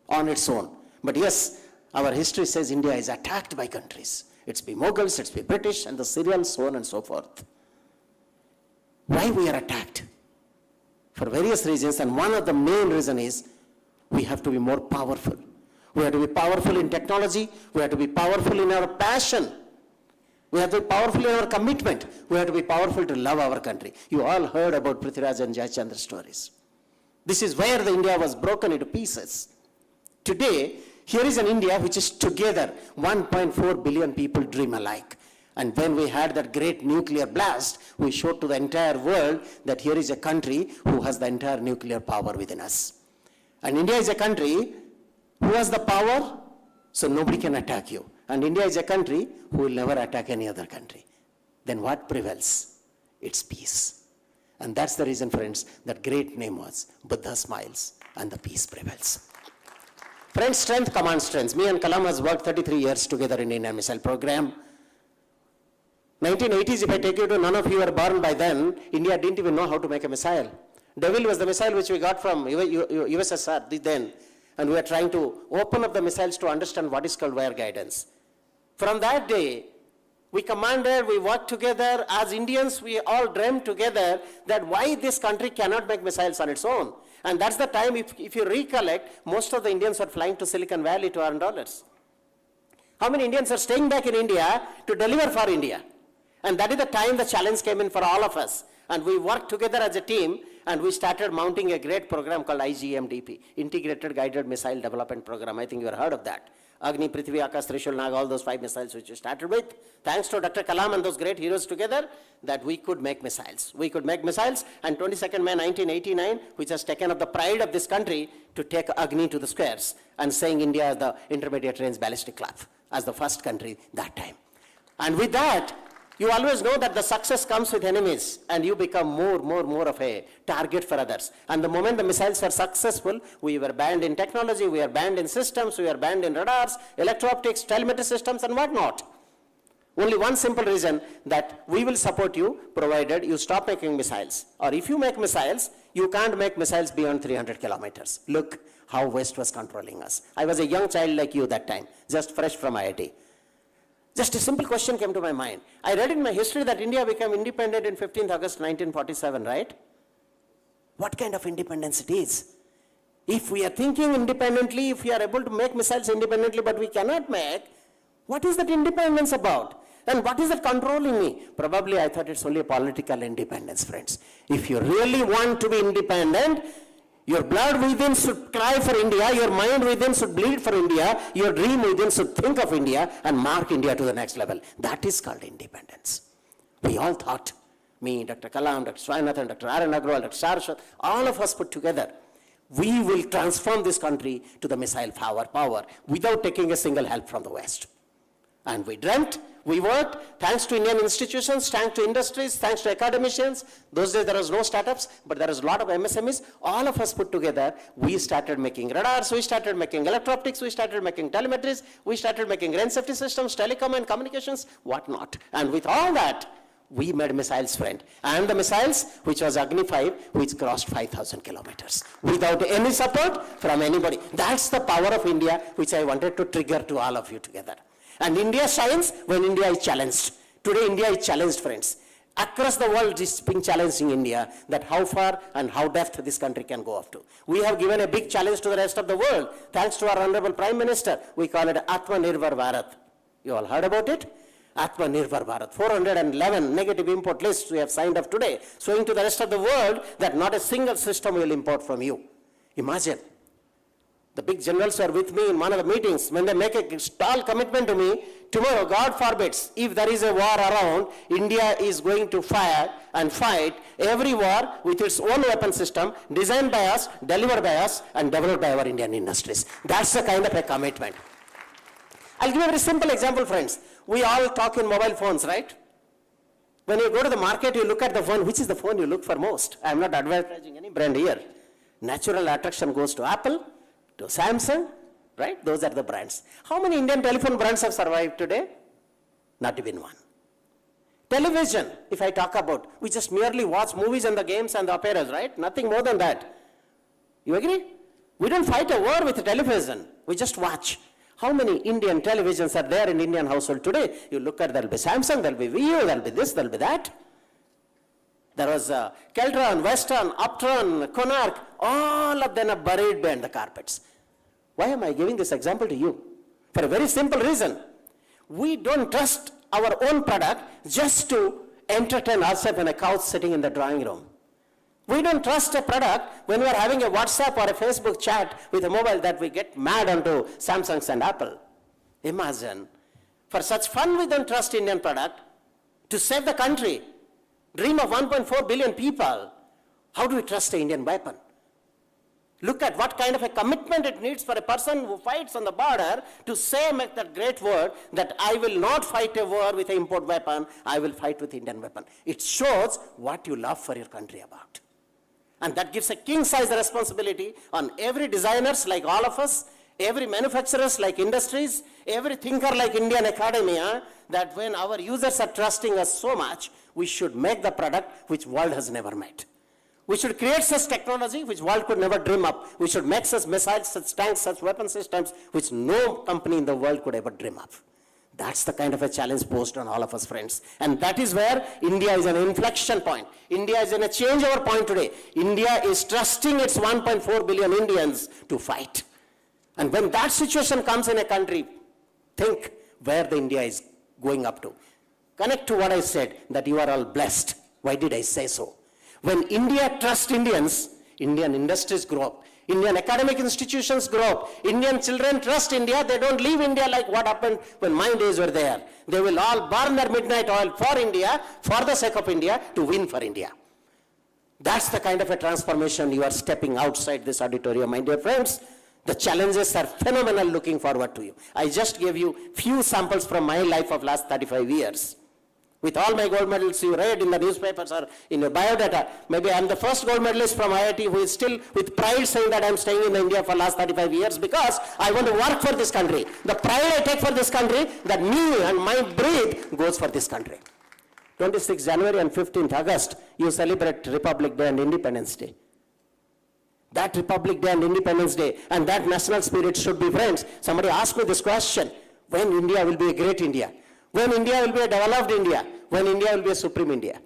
on its own. But yes, our history says India is attacked by countries. It's be Mughals, it's be British, and the Syrians, so on and so forth. Why we are attacked? For various reasons, and one of the main reasons is we have to be more powerful. We have to be powerful in technology. We have to be powerful in our passion. We have to be powerful in our commitment. We have to be powerful to love our country. You all heard about Prithviraj and Jayachandra stories. This is where the India was broken into pieces. Today, here is an India which is together, 1.4 billion people dream alike. And when we had that great nuclear blast, we showed to the entire world that here is a country who has the entire nuclear power within us. And India is a country who has the power, so nobody can attack you. And India is a country who will never attack any other country. Then what prevails? It's peace. And that's the reason, friends, that great name was Buddha Smiles and the peace prevails. Friends, strength commands strength. Me and Kalam has worked 33 years together in Indian Missile Program. 1980s, if I take you to, none of you were born by then, India didn't even know how to make a missile. Devil was the missile which we got from USSR then. And we are trying to open up the missiles to understand what is called wire guidance. From that day, we commanded, we worked together. As Indians, we all dreamt together that why this country cannot make missiles on its own. And that's the time, if you recollect, most of the Indians are flying to Silicon Valley to earn dollars. How many Indians are staying back in India to deliver for India? And that is the time the challenge came in for all of us. And we worked together as a team, and we started mounting a great program called IGMDP, Integrated Guided Missile Development Program. I think you have heard of that. Agni, Prithvi, Akash, Trishul, Nag, all those 5 missiles which we started with. Thanks to Dr. Kalam and those great heroes together, that we could make missiles. We could make missiles, and 22nd May 1989, which has taken up the pride of this country to take Agni to the squares, and saying India as the intermediate range ballistic club, as the first country that time. And with that, you always know that the success comes with enemies, and you become more of a target for others. And the moment the missiles were successful, we were banned in technology, we were banned in systems, we were banned in radars, electro-optics, telemetry systems, and whatnot. Only one simple reason, that we will support you provided you stop making missiles. Or if you make missiles, you can't make missiles beyond 300 kilometers. Look how West was controlling us. I was a young child like you that time, just fresh from IIT. Just a simple question came to my mind. I read in my history that India became independent in 15th August 1947, right? What kind of independence it is? If we are thinking independently, if we are able to make missiles independently, but we cannot make, what is that independence about? And what is that controlling me? Probably I thought it's only a political independence, friends. If you really want to be independent, your blood within should cry for India, your mind within should bleed for India, your dream within should think of India and mark India to the next level. That is called independence. We all thought, me, Dr. Kalam, Dr. Swaminathan, Dr. R.N. Agrawal, Dr. Saraswat, all of us put together, we will transform this country to the missile power without taking a single help from the West. And we dreamt, we worked, thanks to Indian institutions, thanks to industries, thanks to academicians. Those days there was no startups, but there was a lot of MSMEs. All of us put together, we started making radars, we started making electro-optics, we started making telemetries, we started making range safety systems, telecom and communications, whatnot. And with all that, we made missiles, friend. And the missiles, which was Agni 5, which crossed 5,000 kilometers without any support from anybody. That's the power of India, which I wanted to trigger to all of you together. And India shines when India is challenged. Today, India is challenged, friends. Across the world, is being challenged in India, that how far and how depth this country can go up to. We have given a big challenge to the rest of the world, thanks to our Honorable Prime Minister. We call it Atmanirbhar Bharat. You all heard about it? Atmanirbhar Bharat. 411 negative import lists we have signed up today, showing to the rest of the world that not a single system will import from you. Imagine. The big generals were with me in one of the meetings. When they make a tall commitment to me, tomorrow, God forbids, if there is a war around, India is going to fire and fight every war with its own weapon system, designed by us, delivered by us, and developed by our Indian industries. That's the kind of a commitment. I'll give you a very simple example, friends. We all talk in mobile phones, right? When you go to the market, you look at the phone. Which is the phone you look for most? I'm not advertising any brand here. Natural attraction goes to Apple, to Samsung, right? Those are the brands. How many Indian telephone brands have survived today? Not even one. Television, if I talk about, we just merely watch movies and the games and the operas, right? Nothing more than that. You agree? We don't fight a war with television. We just watch. How many Indian televisions are there in Indian household today? You look at, there'll be Samsung, there'll be Vivo, there'll be this, there'll be that. There was Keltron, Western, Uptron, Konark, all of them are buried behind the carpets. Why am I giving this example to you? For a very simple reason. We don't trust our own product just to entertain ourselves on a couch sitting in the drawing room. We don't trust a product when we are having a WhatsApp or a Facebook chat with a mobile that we get mad onto Samsung and Apple. Imagine. For such fun, we don't trust Indian product to save the country. Dream of 1.4 billion people. How do we trust an Indian weapon? Look at what kind of a commitment it needs for a person who fights on the border to say, make that great word, that I will not fight a war with an import weapon, I will fight with Indian weapon. It shows what you love for your country about. And that gives a king-size responsibility on every designers like all of us, every manufacturers like industries, every thinker like Indian academia, that when our users are trusting us so much, we should make the product which world has never made. We should create such technology which world could never dream up. We should make such missiles, such tanks, such weapon systems which no company in the world could ever dream up. That's the kind of a challenge posed on all of us, friends. And that is where India is an inflection point. India is in a changeover point today. India is trusting its 1.4 billion Indians to fight. And when that situation comes in a country, think where the India is going up to. Connect to what I said, that you are all blessed. Why did I say so? When India trusts Indians, Indian industries grow up. Indian academic institutions grow up. Indian children trust India. They don't leave India like what happened when my days were there. They will all burn their midnight oil for India, for the sake of India, to win for India. That's the kind of a transformation you are stepping outside this auditorium, my dear friends. The challenges are phenomenal, looking forward to you. I just gave you few samples from my life of last 35 years. With all my gold medals you read in the newspapers or in your biodata, maybe I'm the first gold medalist from IIT who is still with pride saying that I'm staying in India for last 35 years because I want to work for this country. The pride I take for this country, that me and my breath goes for this country. 26th January and 15th August, you celebrate Republic Day and Independence Day. That Republic Day and Independence Day and that national spirit should be, friends. Somebody asked me this question, when India will be a great India? When India will be a developed India? When India will be a supreme India?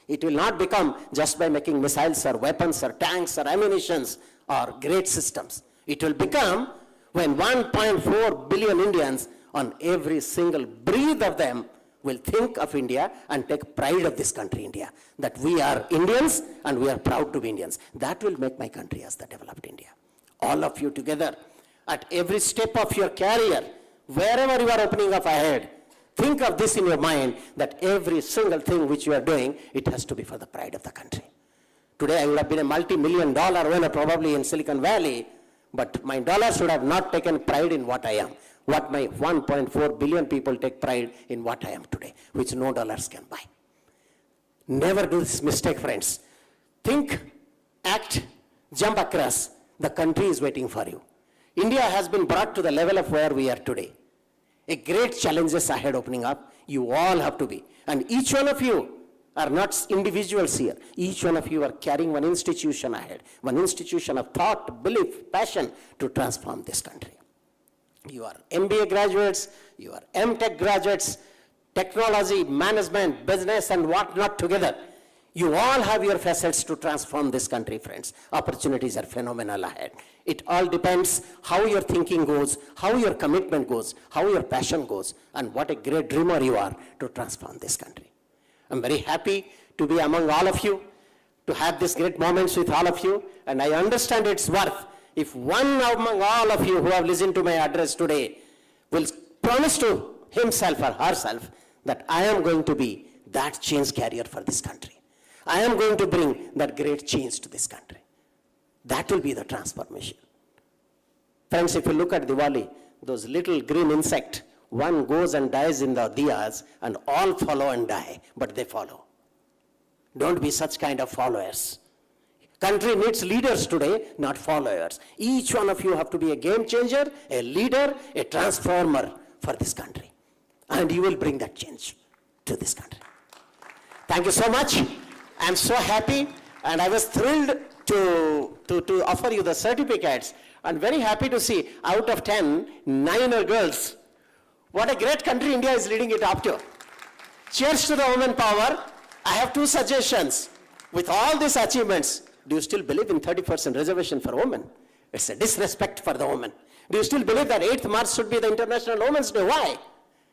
It will not become just by making missiles or weapons or tanks or ammunitions or great systems. It will become when 1.4 billion Indians on every single breath of them will think of India and take pride of this country, India. That we are Indians and we are proud to be Indians. That will make my country as the developed India. All of you together, at every step of your career, wherever you are opening up ahead, think of this in your mind, that every single thing which you are doing, it has to be for the pride of the country. Today I would have been a multi-million-dollar winner probably in Silicon Valley, but my dollars would have not taken pride in what I am. What my 1.4 billion people take pride in what I am today, which no dollars can buy. Never do this mistake, friends. Think, act, jump across. The country is waiting for you. India has been brought to the level of where we are today. A great challenges ahead opening up. You all have to be. And each one of you are not individuals here. Each one of you are carrying one institution ahead. One institution of thought, belief, passion to transform this country. You are MBA graduates, you are M.Tech graduates, technology, management, business, and whatnot together. You all have your facets to transform this country, friends. Opportunities are phenomenal ahead. It all depends how your thinking goes, how your commitment goes, how your passion goes, and what a great dreamer you are to transform this country. I'm very happy to be among all of you, to have these great moments with all of you, and I understand its worth. If one among all of you who have listened to my address today will promise to himself or herself that I am going to be that change carrier for this country. I am going to bring that great change to this country. That will be the transformation. Friends, if you look at Diwali, those little green insect, one goes and dies in the diyas and all follow and die, but they follow. Don't be such kind of followers. Country needs leaders today, not followers. Each one of you have to be a game changer, a leader, a transformer for this country. And you will bring that change to this country. Thank you so much. I'm so happy, and I was thrilled to offer you the certificates, and very happy to see out of 10, 9 are girls. What a great country India is leading it up to. Cheers to the women power. I have 2 suggestions. With all these achievements, do you still believe in 30% reservation for women? It's a disrespect for the women. Do you still believe that 8th March should be the International Women's Day? Why?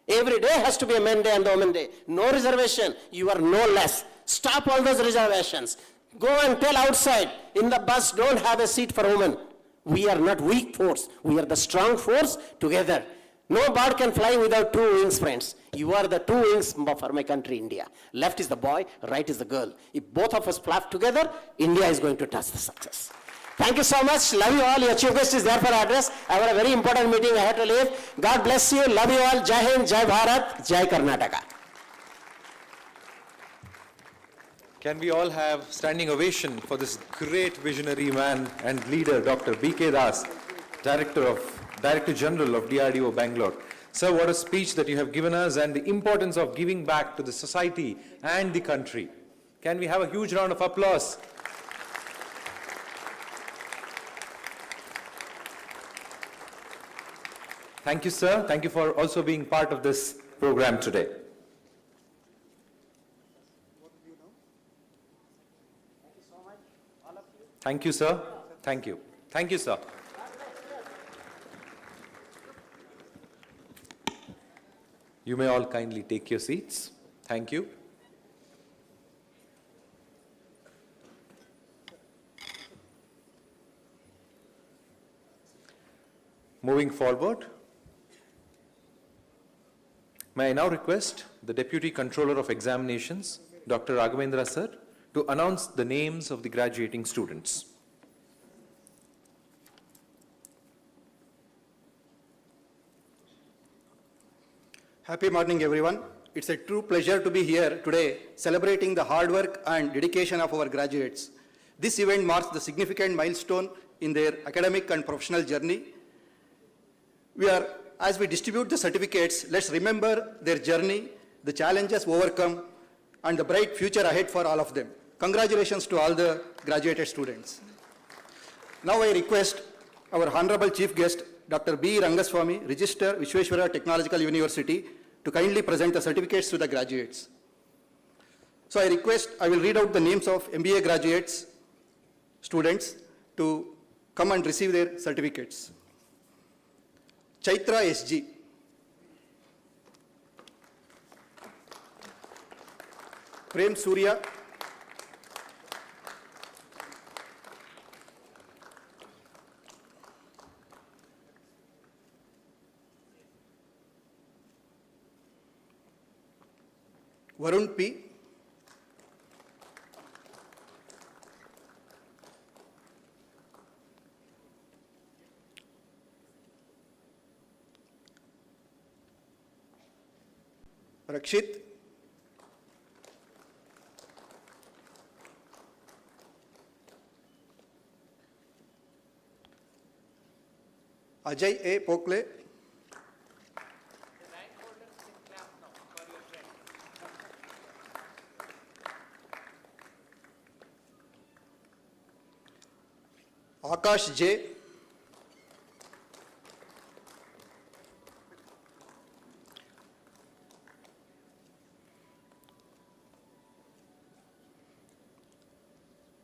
Every day has to be a men day and the women day. No reservation, you are no less. Stop all those reservations. Go and tell outside, in the bus, don't have a seat for women. We are not weak force. We are the strong force together. No bird can fly without 2 wings, friends. You are the 2 wings for my country, India. Left is the boy, right is the girl. If both of us flap together, India is going to touch the success. Thank you so much. Love you all. Your chief guest is there for address. I have a very important meeting. I have to leave. God bless you. Love you all. Jai Hind, Jai Bharat, Jai Karnataka. Can we all have standing ovation for this great visionary man and leader, Dr. B.K. Das, Director General of DRDO Bangalore. Sir, what a speech that you have given us, and the importance of giving back to the society and the country. Can we have a huge round of applause? Thank you, sir. Thank you for also being part of this program today. Thank you, sir. Thank you. Thank you, sir. You may all kindly take your seats. Thank you. Moving forward, may I now request the Deputy Controller of Examinations, Dr. Raghavendra sir, to announce the names of the graduating students. Happy morning, everyone. It's a true pleasure to be here today celebrating the hard work and dedication of our graduates. This event marks the significant milestone in their academic and professional journey. As we distribute the certificates, let's remember their journey, the challenges overcome, and the bright future ahead for all of them. Congratulations to all the graduated students. Now I request our Honorable Chief Guest, Dr. B. Rangaswamy, Register, Vishweshwara Technological University, to kindly present the certificates to the graduates. So I will read out the names of MBA graduates, students, to come and receive their certificates. Chaitra SG. Prem Surya. Varun P. Rakshit. Ajay A. Pokle. Akash J.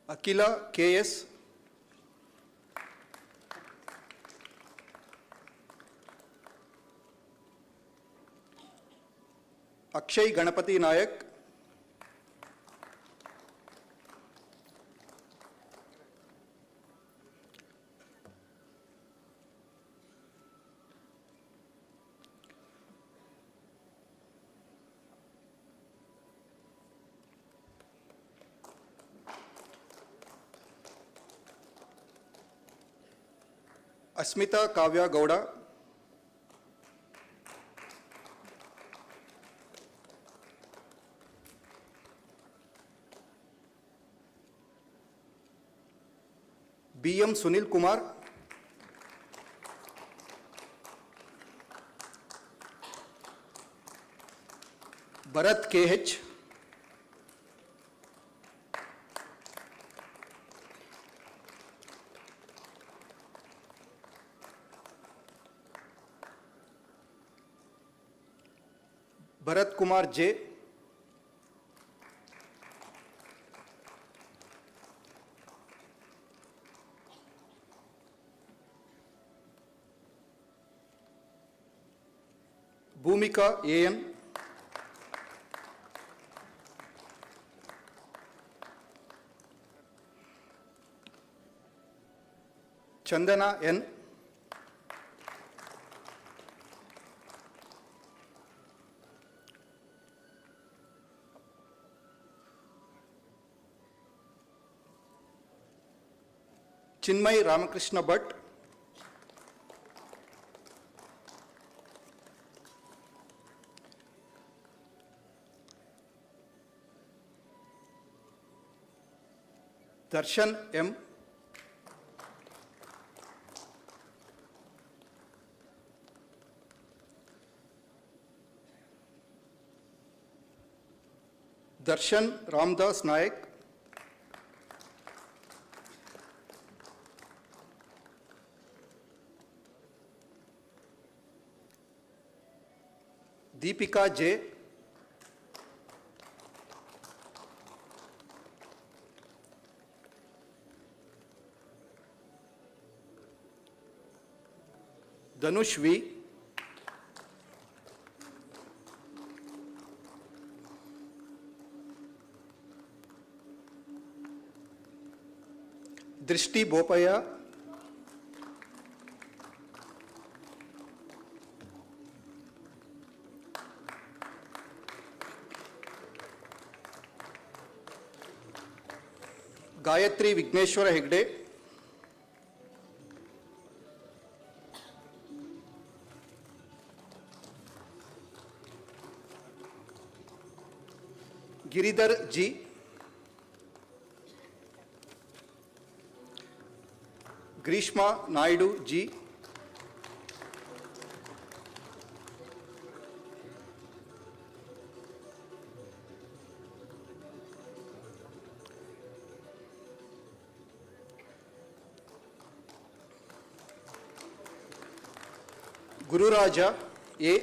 Akila K.S., Akshay Ganapati Nayak, Asmita Kavya Gowda, B.M. Sunil Kumar, Bharat K.H., Bharat Kumar J., Bhumika A.N., Chandana N., Chinmay Ramakrishna Bhatt, Darshan M., Darshan Ramdas Nayak, Deepika J., Dhanush V., Drishti Bopaya, Gayatri Vigneshwara Hegde, Giridhar G., Grishma Naidu G., Guru Raja A.,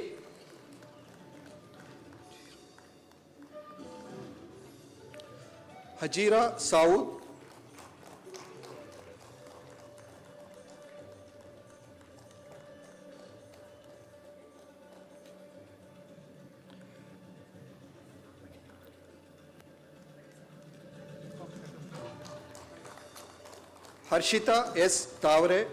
Hajira Saud, Harshita S. Tavre,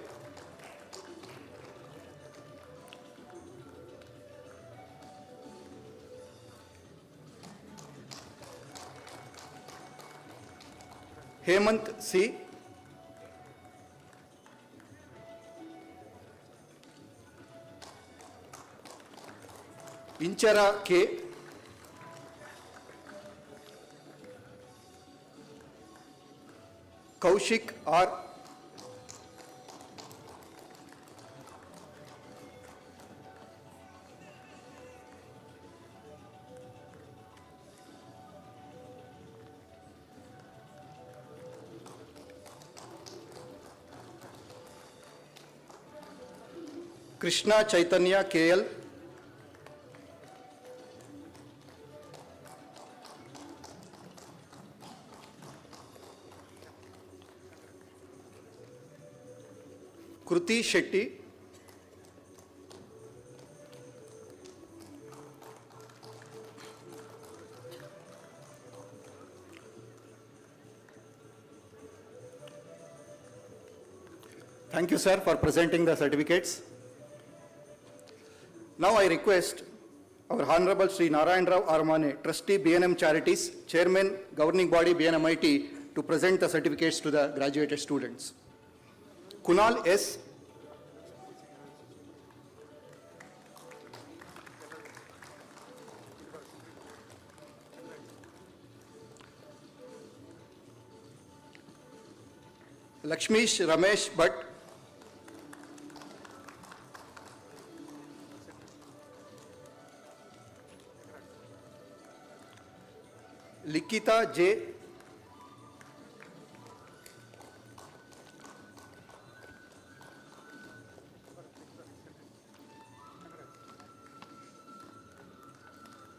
Hemant C., Inchara K., Kaushik R., Krishna Chaitanya KL, Kruti Shetty, thank you, sir, for presenting the certificates. Now I request our Honorable Sri Narayan Rao Armane, Trustee B&M Charities, Chairman, Governing Body BNMIT, to present the certificates to the graduated students. Kunal S. Lakshmish Ramesh Bhatt, Likita J.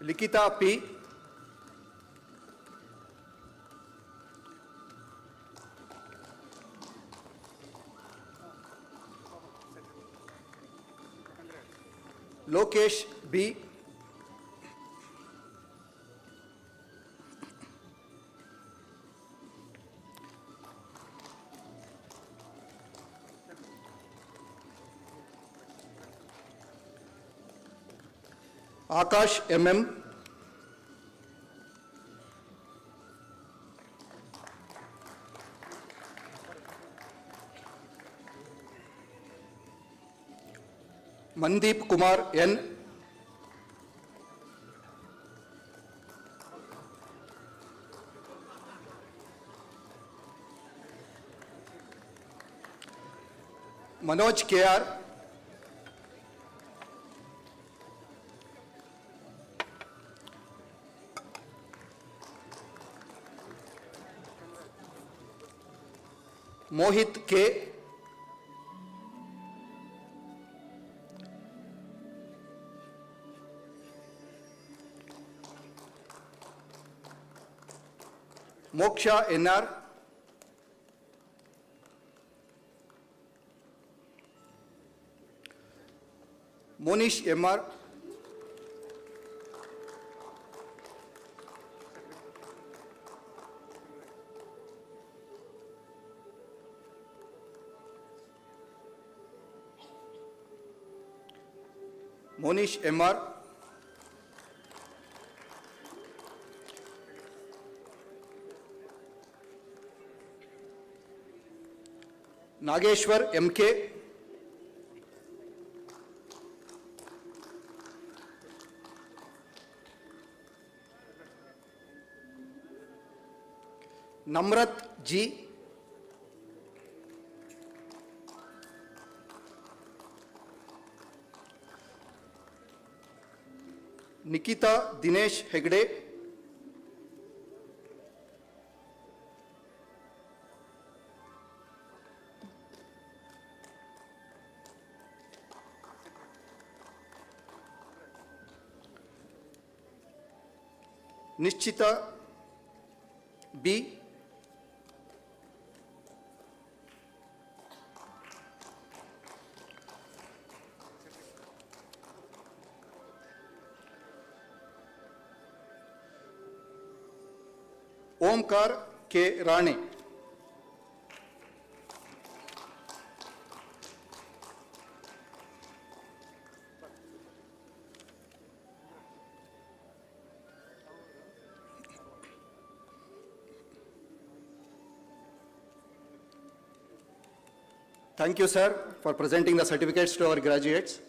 Likita P. Lokesh B. Akash MM. Mandeep Kumar N. Manoj KR. Mohit K. Moksha NR. Monish MR. Monish MR. Nageshwar MK. Namrat G. Nikita Dinesh Hegde. Nishchita B. Omkar K. Rane. Thank you, sir, for presenting the certificates to our graduates.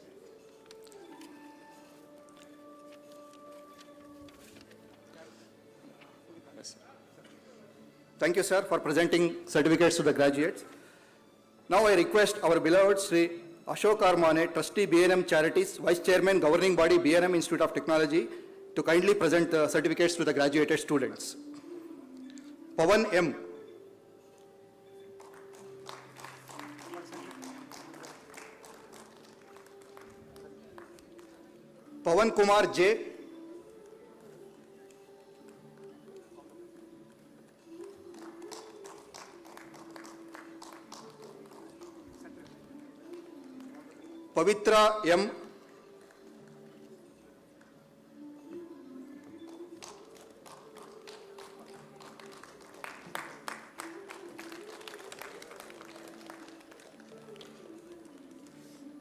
Thank you, sir, for presenting certificates to the graduates. Now I request our beloved Sri Ashok Armane, Trustee B&M Charities, Vice Chairman, Governing Body B&M Institute of Technology, to kindly present the certificates to the graduated students. Pawan M. Pawan Kumar J. Pavitra M.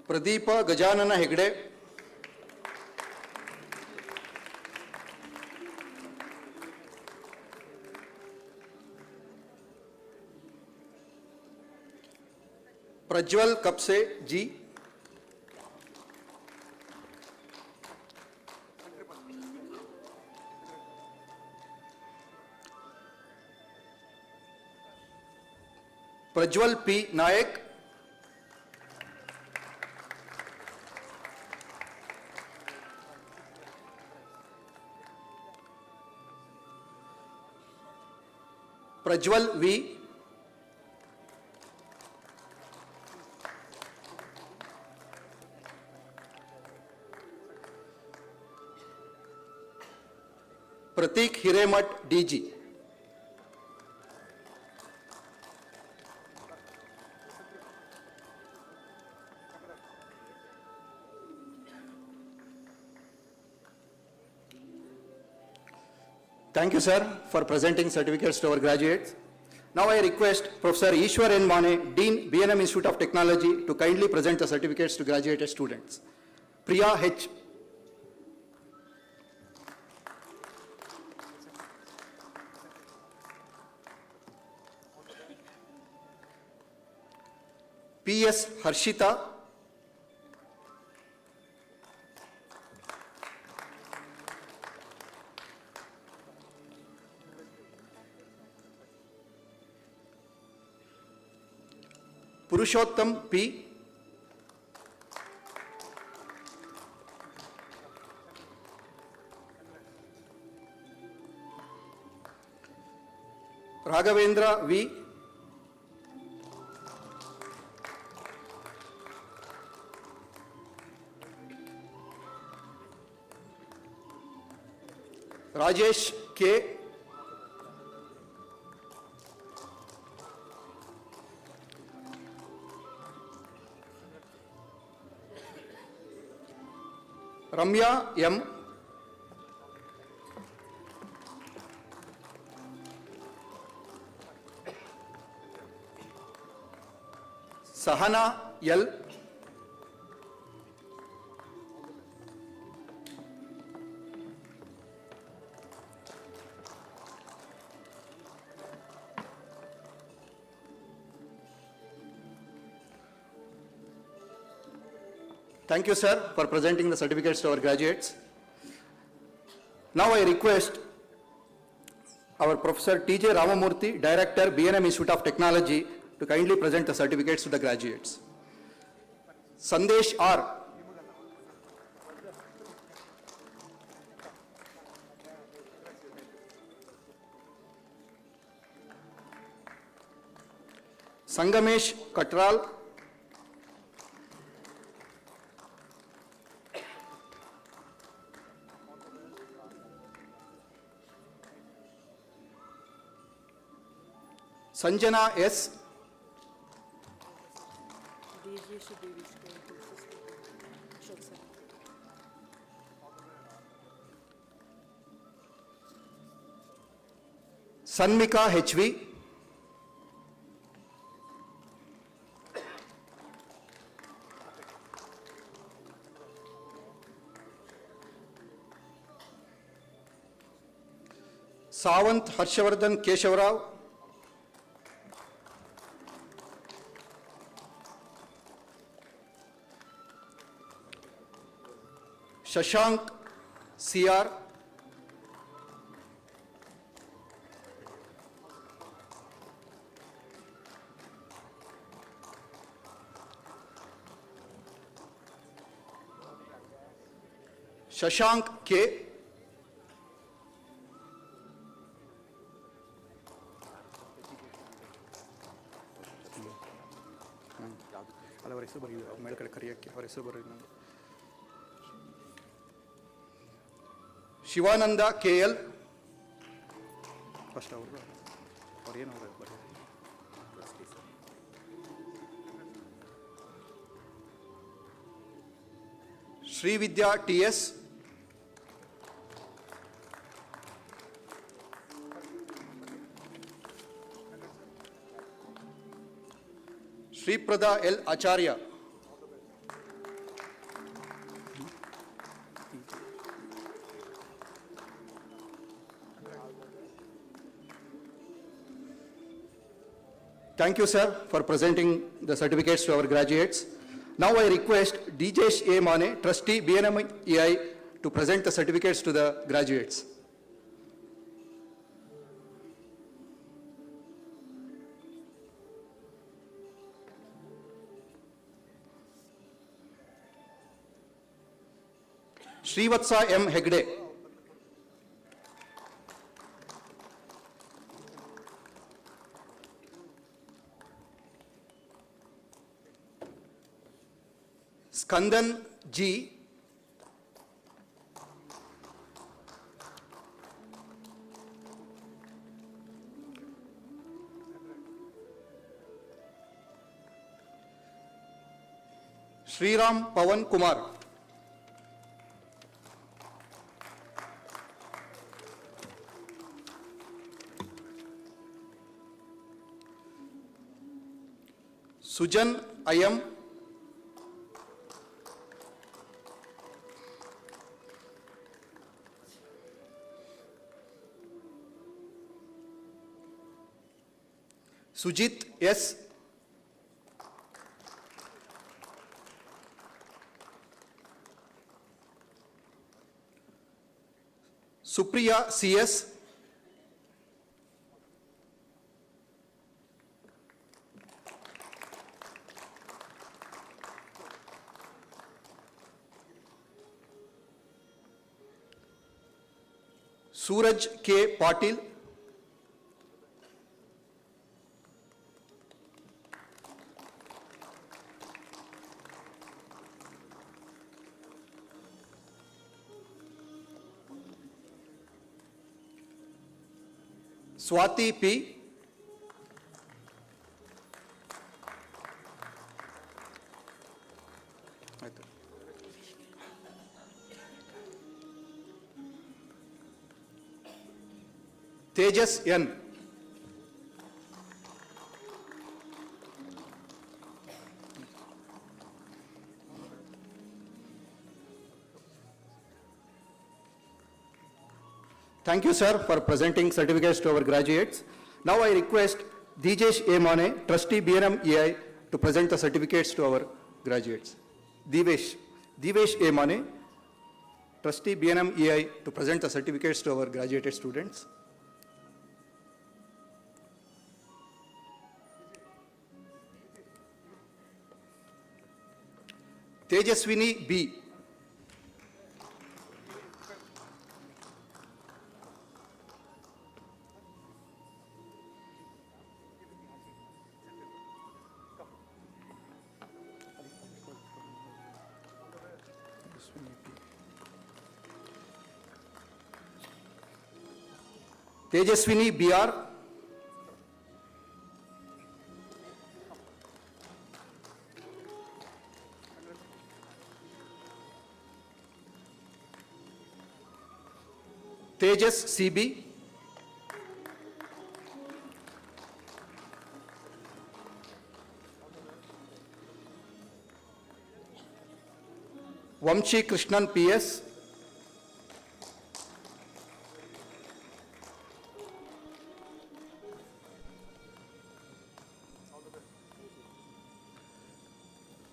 Pradeepa Gajanana Hegde. Prajwal Kapse Ji. Prajwal P. Nayak. Prajwal V. Pratik Hiremat DG. Thank you, sir, for presenting certificates to our graduates. Now I request Professor Ishwar N. Mane, Dean, B&M Institute of Technology, to kindly present the certificates to graduated students. Priya H. P.S. Harshita. Purushottam P. Raghavendra V. Rajesh K. Ramya M. Sahana L. Thank you, sir, for presenting the certificates to our graduates. Now I request our Professor T.J. Ramamurthy, Director, B&M Institute of Technology, to kindly present the certificates to the graduates. Sandesh R. Sangamesh Katral. Sanjana S. Sanmika HV. Savant Harshavardhan Keshavrao. Shashank CR. Shashank K. ಅವರ ಹೆಸರು ಬರೀ ಮೇಲ್ಗಡೆ ಕರೆಯಕ್ಕೆ ಅವರ ಹೆಸರು ಬರೀ Shivananda KL. First ಅವ್ರು ಏನು ಬರೀ Srividya T.S., Sriprada L. Acharya, Thank you, sir, for presenting the certificates to our graduates. Now I request Dijesh A. Mane, trustee BNMEI, to present the certificates to the graduates. Srivatsa M. Hegde. Skandan G. Sriram Pawan Kumar. Sujan Ayam. Sujit S. Supriya C.S. Suraj K. Patil. Swati P. Tejas N. Thank you, sir, for presenting certificates to our graduates. Now I request Dijesh A. Mane, trustee BNMEI, to present the certificates to our graduates. Divesh A. Mane, trustee BNMEI, to present the certificates to our graduated students. Tejaswini B. Tejaswini B.R. Tejas C.B. Vamshi Krishnan P.S.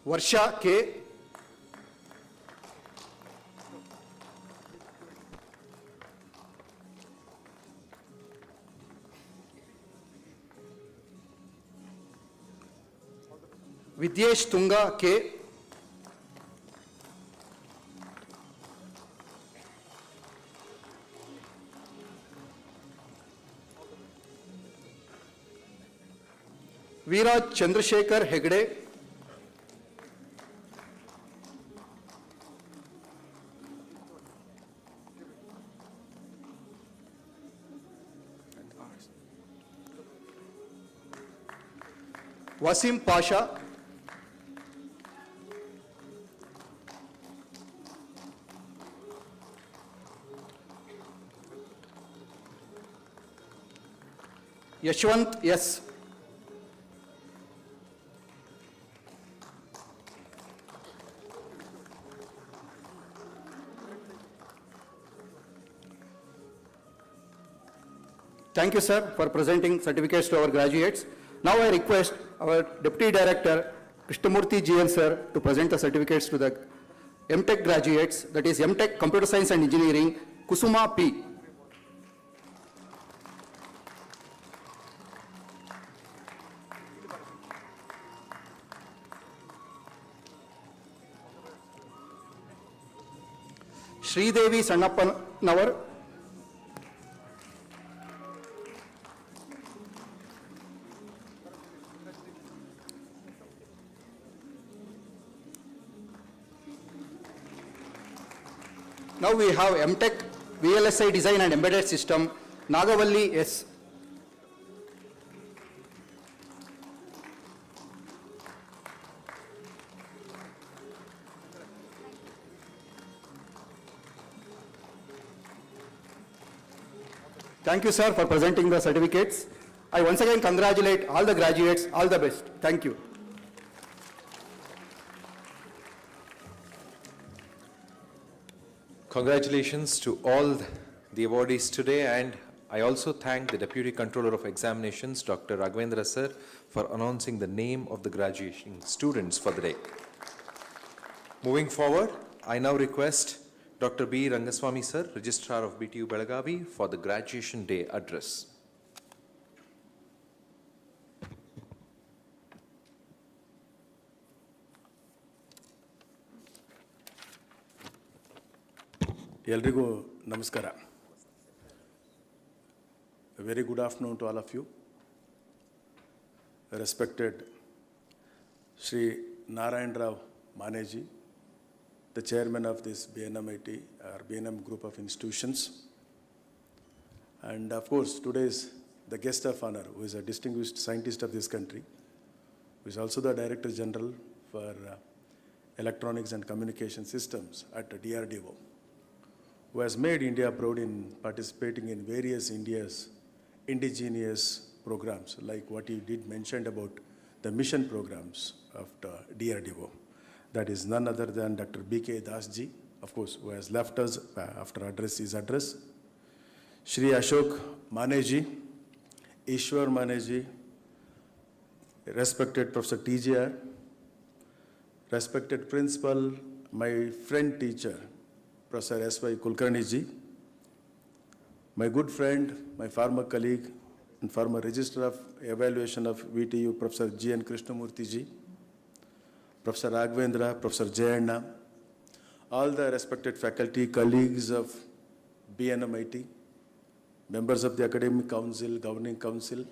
Varsha K. Vidyesh Tunga K. Viraj Chandrasekhar Hegde. Wasim Pasha. Yashwant S. Thank you, sir, for presenting certificates to our graduates. Now I request our Deputy Director, Krishnamurthy GL, sir, to present the certificates to the M.Tech graduates, that is M.Tech Computer Science and Engineering, Kusuma P. Sridevi Sannapanavar. Now we have M.Tech VLSI Design and Embedded System, Nagavalli S. Thank you, sir, for presenting the certificates. I once again congratulate all the graduates, all the best. Thank you. Congratulations to all the awardees today, and I also thank the Deputy Controller of Examinations, Dr. Raghavendra sir, for announcing the name of the graduating students for the day. Moving forward, I now request Dr. B. Rangaswamy sir, Registrar of BTU Belagavi, for the Graduation Day address. ಎಲ್ರಿಗೂ ನಮಸ್ಕಾರ. A very good afternoon to all of you. Respected Shri Narayan Rao Maneji, the chairman of this BNMIT or BNM group of institutions. And of course, today is the guest of honor, who is a distinguished scientist of this country, who is also the Director General for Electronics and Communication Systems at DRDO, who has made India proud in participating in various India's indigenous programs, like what you did mention about the mission programs of the DRDO. That is none other than Dr. B.K. Dasji, of course, who has left us after his address. Shri Ashok Maneji, Ishwar Maneji, respected Professor TJR, respected principal, my friend teacher, Professor S.Y. Kulkarni ji, my good friend, my former colleague and former Registrar of Evaluation of VTU, Professor G.N. Krishnamurthy ji, Professor Raghavendra, Professor Jayanna, all the respected faculty, colleagues of BNMIT, members of the Academic Council, Governing Council,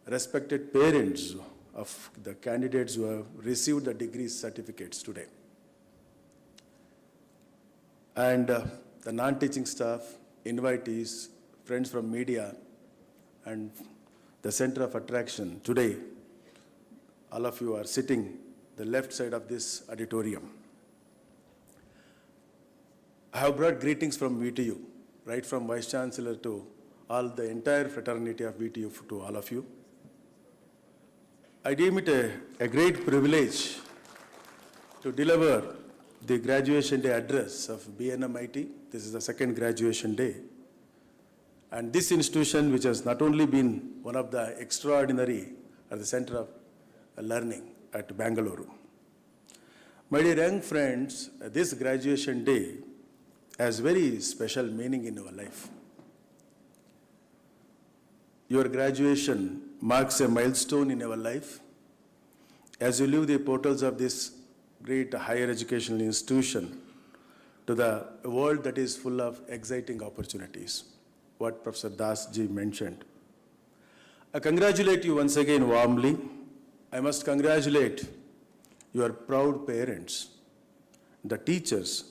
respected parents of the candidates who have received the degree certificates today, and the non-teaching staff, invitees, friends from media, and the center of attraction. Today, all of you are sitting the left side of this auditorium. I have brought greetings from VTU, right from Vice Chancellor to all the entire fraternity of VTU to all of you. I deem it a great privilege to deliver the graduation day address of BNMIT. This is the second graduation day. And this institution, which has not only been one of the extraordinary at the center of learning at Bangalore. My dear young friends, this graduation day has very special meaning in our life. Your graduation marks a milestone in our life as you leave the portals of this great higher educational institution to the world that is full of exciting opportunities, what Professor Das ji mentioned. I congratulate you once again warmly. I must congratulate your proud parents, the teachers,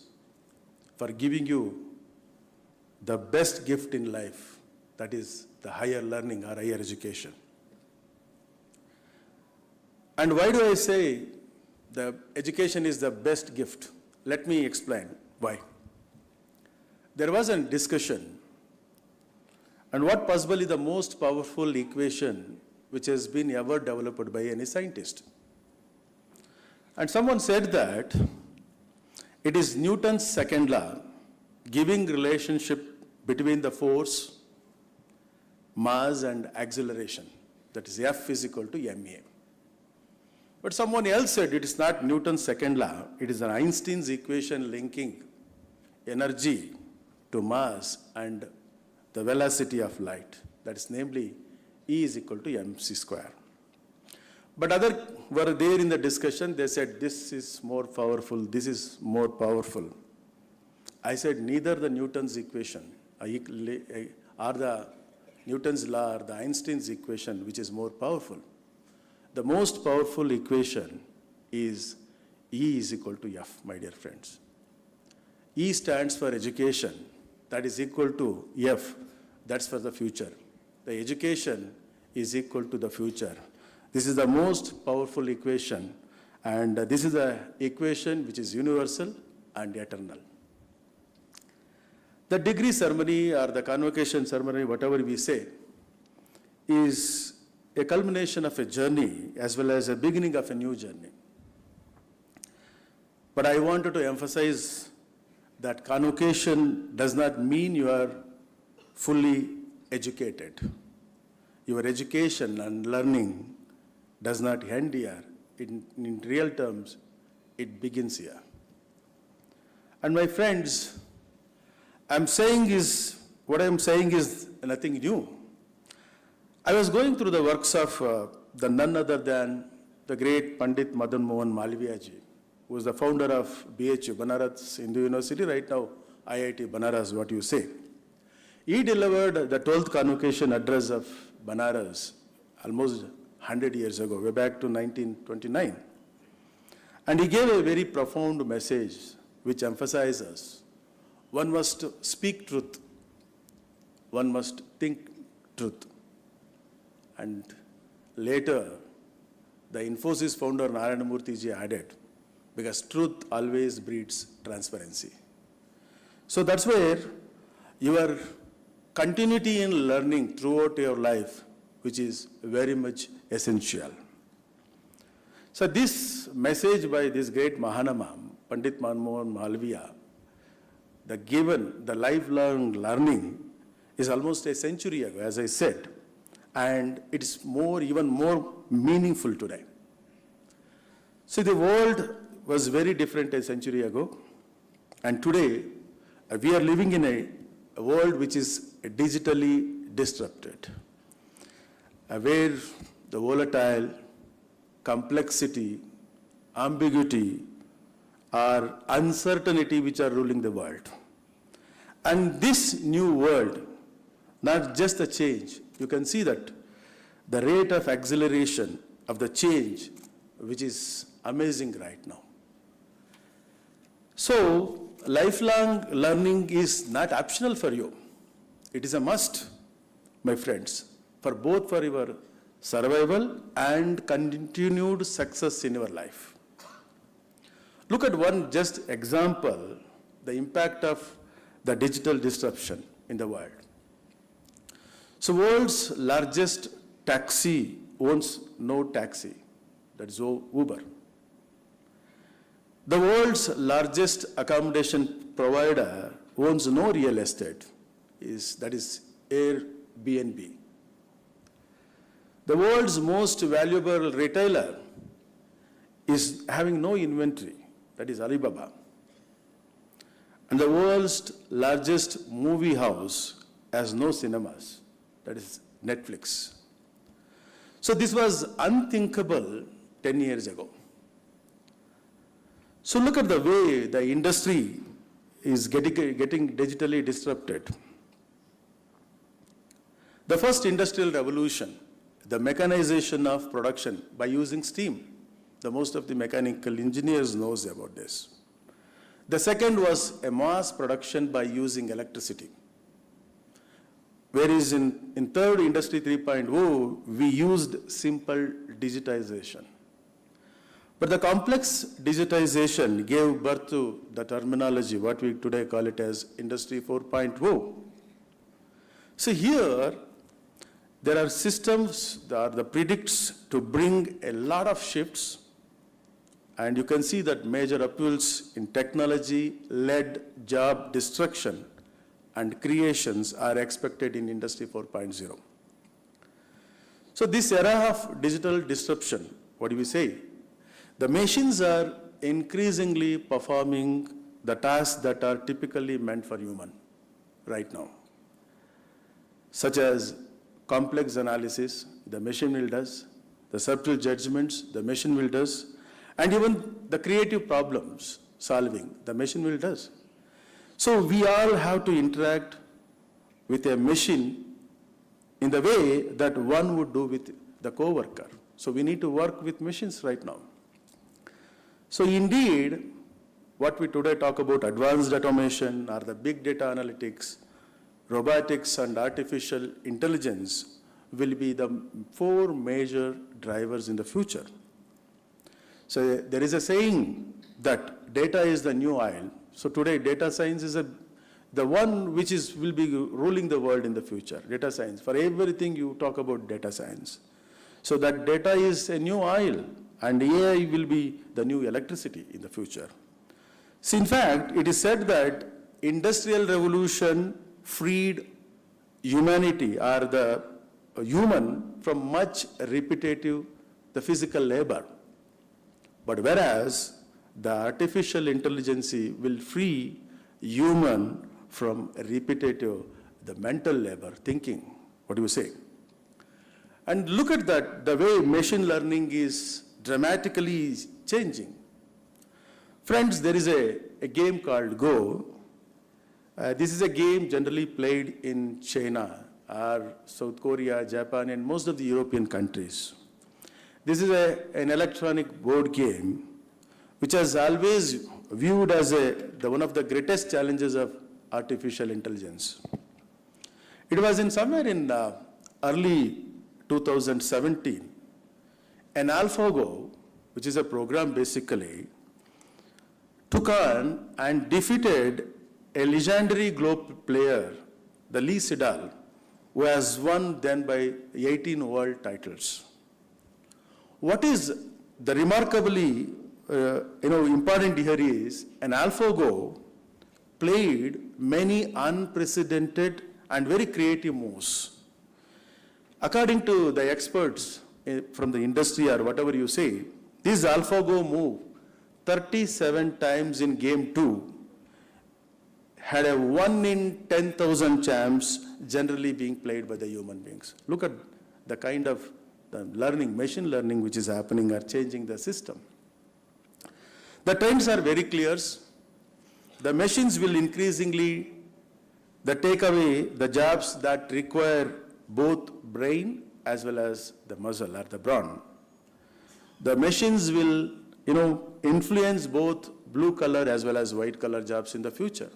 for giving you the best gift in life, that is the higher learning or higher education. And why do I say the education is the best gift? Let me explain why. There was a discussion and what possibly the most powerful equation which has been ever developed by any scientist. And someone said that it is Newton's second law giving relationship between the force, mass and acceleration. That is F is equal to ma. But someone else said it is not Newton's second law, it is an Einstein's equation linking energy to mass and the velocity of light. That is namely E is equal to mc square. But others were there in the discussion, they said this is more powerful, this is more powerful. I said neither the Newton's equation or the Newton's law or the Einstein's equation which is more powerful. The most powerful equation is E is equal to F, my dear friends. E stands for education, that is equal to F, that's for the future. The education is equal to the future. This is the most powerful equation, and this is the equation which is universal and eternal. The degree ceremony or the convocation ceremony, whatever we say, is a culmination of a journey as well as a beginning of a new journey. But I wanted to emphasize that convocation does not mean you are fully educated. Your education and learning does not end here. In real terms, it begins here. And my friends, what I'm saying is nothing new. I was going through the works of the none other than the great Pandit Madan Mohan Malviya ji, who was the founder of BHU, Banaras Hindu University, right now IIT Banaras, what you say. He delivered the 12th convocation address of Banaras almost 100 years ago, way back to 1929. And he gave a very profound message which emphasizes one must speak truth, one must think truth. And later, the Infosys founder Narayana Murthy ji added, because truth always breeds transparency. So that's where your continuity in learning throughout your life, which is very much essential. So this message by this great Mahanama, Pandit Mohan Malviya, the lifelong learning is almost a century ago, as I said, and it is even more meaningful today. See, the world was very different a century ago, and today we are living in a world which is digitally disrupted, where the volatile, complexity, ambiguity, or uncertainty which are ruling the world. And this new world, not just the change, you can see that the rate of acceleration of the change, which is amazing right now. So, lifelong learning is not optional for you. It is a must, my friends, for your survival and continued success in your life. Look at one just example, the impact of the digital disruption in the world. So world's largest taxi owns no taxi, that is Uber. The world's largest accommodation provider owns no real estate, that is Airbnb. The world's most valuable retailer is having no inventory, that is Alibaba. And the world's largest movie house has no cinemas, that is Netflix. So this was unthinkable 10 years ago. So look at the way the industry is getting digitally disrupted. The first industrial revolution, the mechanization of production by using steam. Most of the mechanical engineers knows about this. The second was a mass production by using electricity. Whereas in third industry 3.0, we used simple digitization. But the complex digitization gave birth to the terminology, what we today call it as industry 4.0. So here, there are systems that are the predicts to bring a lot of shifts, and you can see that major upheavals in technology-led job destruction and creations are expected in Industry 4.0. So this era of digital disruption, what do we say? The machines are increasingly performing the tasks that are typically meant for human right now, such as complex analysis, the machine will does, the subtle judgments, the machine will does, and even the creative problems solving, the machine will does. So we all have to interact with a machine in the way that one would do with the coworker. So we need to work with machines right now. So indeed, what we today talk about advanced automation or the big data analytics, robotics and artificial intelligence will be the 4 major drivers in the future. So there is a saying that data is the new oil. So today data science is the one which will be ruling the world in the future, data science. For everything you talk about data science. So that data is a new oil, and AI will be the new electricity in the future. So in fact, it is said that industrial revolution freed humanity or the human from much repetitive, the physical labor. But whereas the artificial intelligence will free human from repetitive, the mental labor, thinking. What do you say? And look at that, the way machine learning is dramatically changing. Friends, there is a game called Go. This is a game generally played in China, or South Korea, Japan, and most of the European countries. This is an electronic board game which has always viewed as one of the greatest challenges of artificial intelligence. It was somewhere in early 2017, an AlphaGo, which is a program basically, took on and defeated a legendary global player, the Lee Sedol, who has won then by 18 world titles. What is the remarkably important here is an AlphaGo played many unprecedented and very creative moves. According to the experts from the industry or whatever you say, this AlphaGo move 37 times in game 2 had a 1 in 10,000 chance generally being played by the human beings. Look at the kind of the learning, machine learning which is happening or changing the system. The trends are very clear. The machines will increasingly take away the jobs that require both brain as well as the muscle or the brawn. The machines will, influence both blue color as well as white color jobs in the future.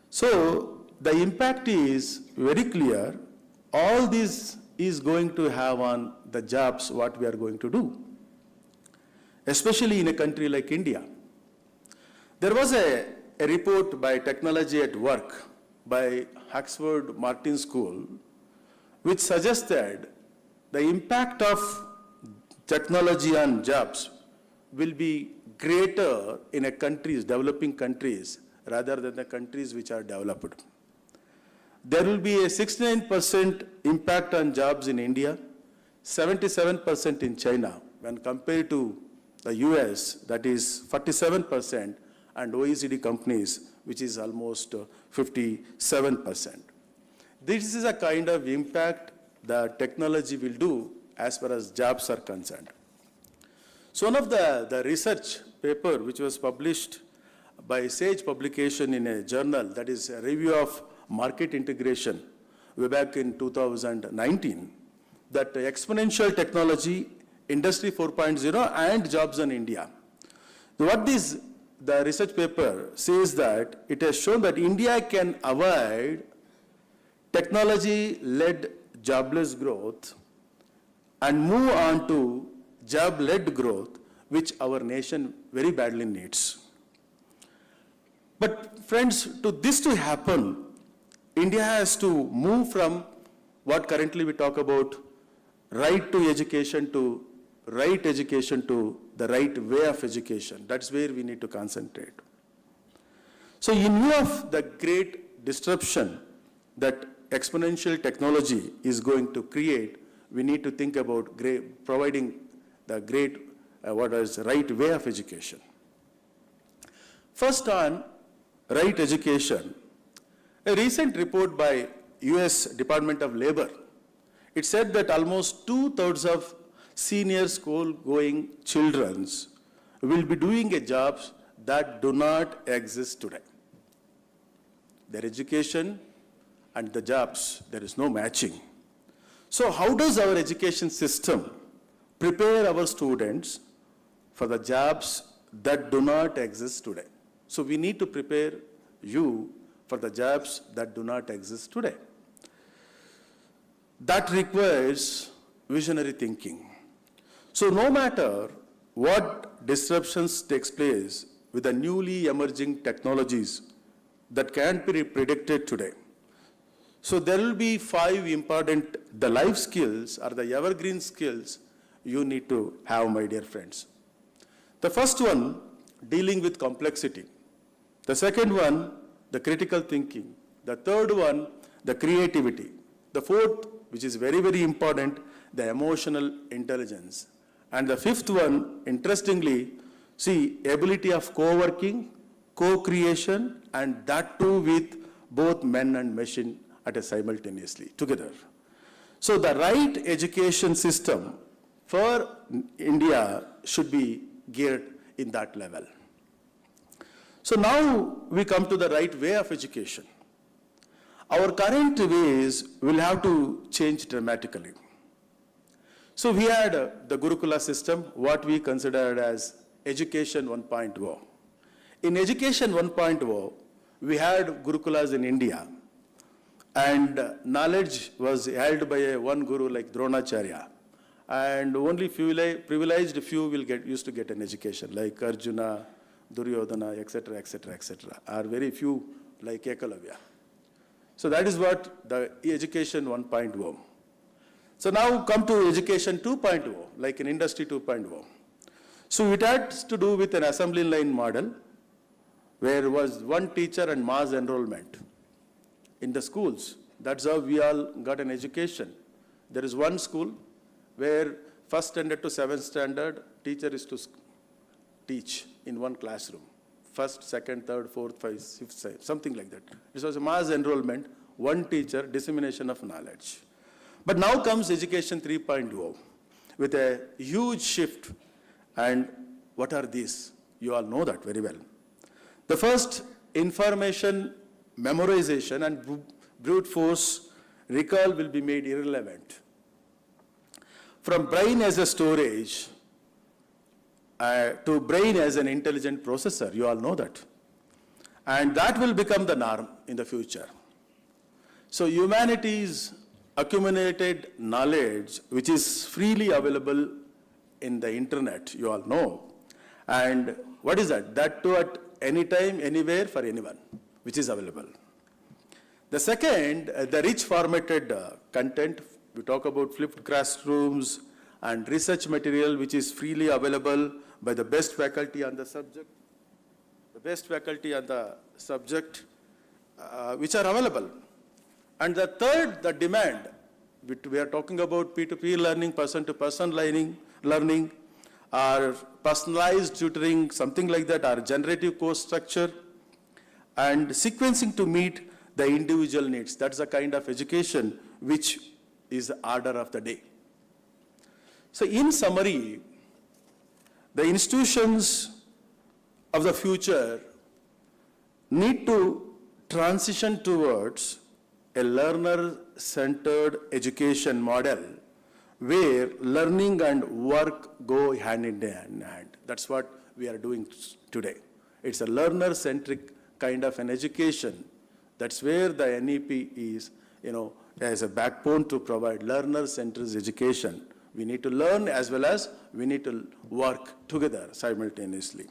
So the impact is very clear. All this is going to have on the jobs what we are going to do, especially in a country like India. There was a report by Technology at Work by Oxford Martin School which suggested the impact of technology on jobs will be greater in developing countries rather than the countries which are developed. There will be a 69% impact on jobs in India, 77% in China. When compared to the US, that is 47%, and OECD companies, which is almost 57%. This is a kind of impact that technology will do as far as jobs are concerned. So one of the research paper which was published by Sage Publication in a journal, that is a review of market integration, way back in 2019, that exponential technology, Industry 4.0 and jobs in India. What the research paper says that it has shown that India can avoid technology-led jobless growth and move on to job-led growth, which our nation very badly needs. But friends, to happen, India has to move from what currently we talk about right to education to right education to the right way of education. That's where we need to concentrate. So in view of the great disruption that exponential technology is going to create, we need to think about providing the great, what is right way of education. First on right education, a recent report by US Department of Labor, it said that almost 2/3 of senior school-going children will be doing a jobs that do not exist today. Their education and the jobs, there is no matching. So how does our education system prepare our students for the jobs that do not exist today? So we need to prepare you for the jobs that do not exist today. That requires visionary thinking. So no matter what disruptions takes place with the newly emerging technologies that can't be predicted today, so there will be 5 important, the life skills or the evergreen skills you need to have, my dear friends. The first one, dealing with complexity. The second one, the critical thinking. The third one, the creativity. The fourth, which is very, very important, the emotional intelligence. And the fifth one, interestingly, see, ability of co-working, co-creation, and that too with both men and machine at a simultaneously, together. So the right education system for India should be geared in that level. So now we come to the right way of education. Our current ways will have to change dramatically. So we had the Gurukula system, what we considered as Education 1.0. In Education 1.0, we had Gurukulas in India, and knowledge was held by one guru like Dronacharya, and only privileged few will used to get an education, like Arjuna, Duryodhana, etc., etc., etc., or very few like Ekalavya. So that is what the Education 1.0. So now come to Education 2.0, like an Industry 2.0. So it has to do with an assembly line model, where was one teacher and mass enrollment in the schools. That's how we all got an education. There is one school where first standard to seventh standard, teacher is to teach in one classroom. First, second, third, fourth, fifth, something like that. This was a mass enrollment, one teacher, dissemination of knowledge. But now comes Education 3.0 with a huge shift. And what are these? You all know that very well. The first, information memorization and brute force recall will be made irrelevant. From brain as a storage to brain as an intelligent processor, you all know that. And that will become the norm in the future. So humanity's accumulated knowledge, which is freely available in the internet, you all know. And what is that? That too at any time, anywhere, for anyone, which is available. The second, the rich formatted content. We talk about flipped classrooms and research material which is freely available by the best faculty on the subject. The best faculty on the subject which are available. And the third, the demand. We are talking about P2P learning, person-to-person learning, or personalized tutoring, something like that, or generative course structure, and sequencing to meet the individual needs. That's the kind of education which is the order of the day. So in summary, the institutions of the future need to transition towards a learner-centered education model where learning and work go hand in hand. That's what we are doing today. It's a learner-centric kind of an education. That's where the NEP is, as a backbone to provide learner-centered education. We need to learn as well as we need to work together simultaneously.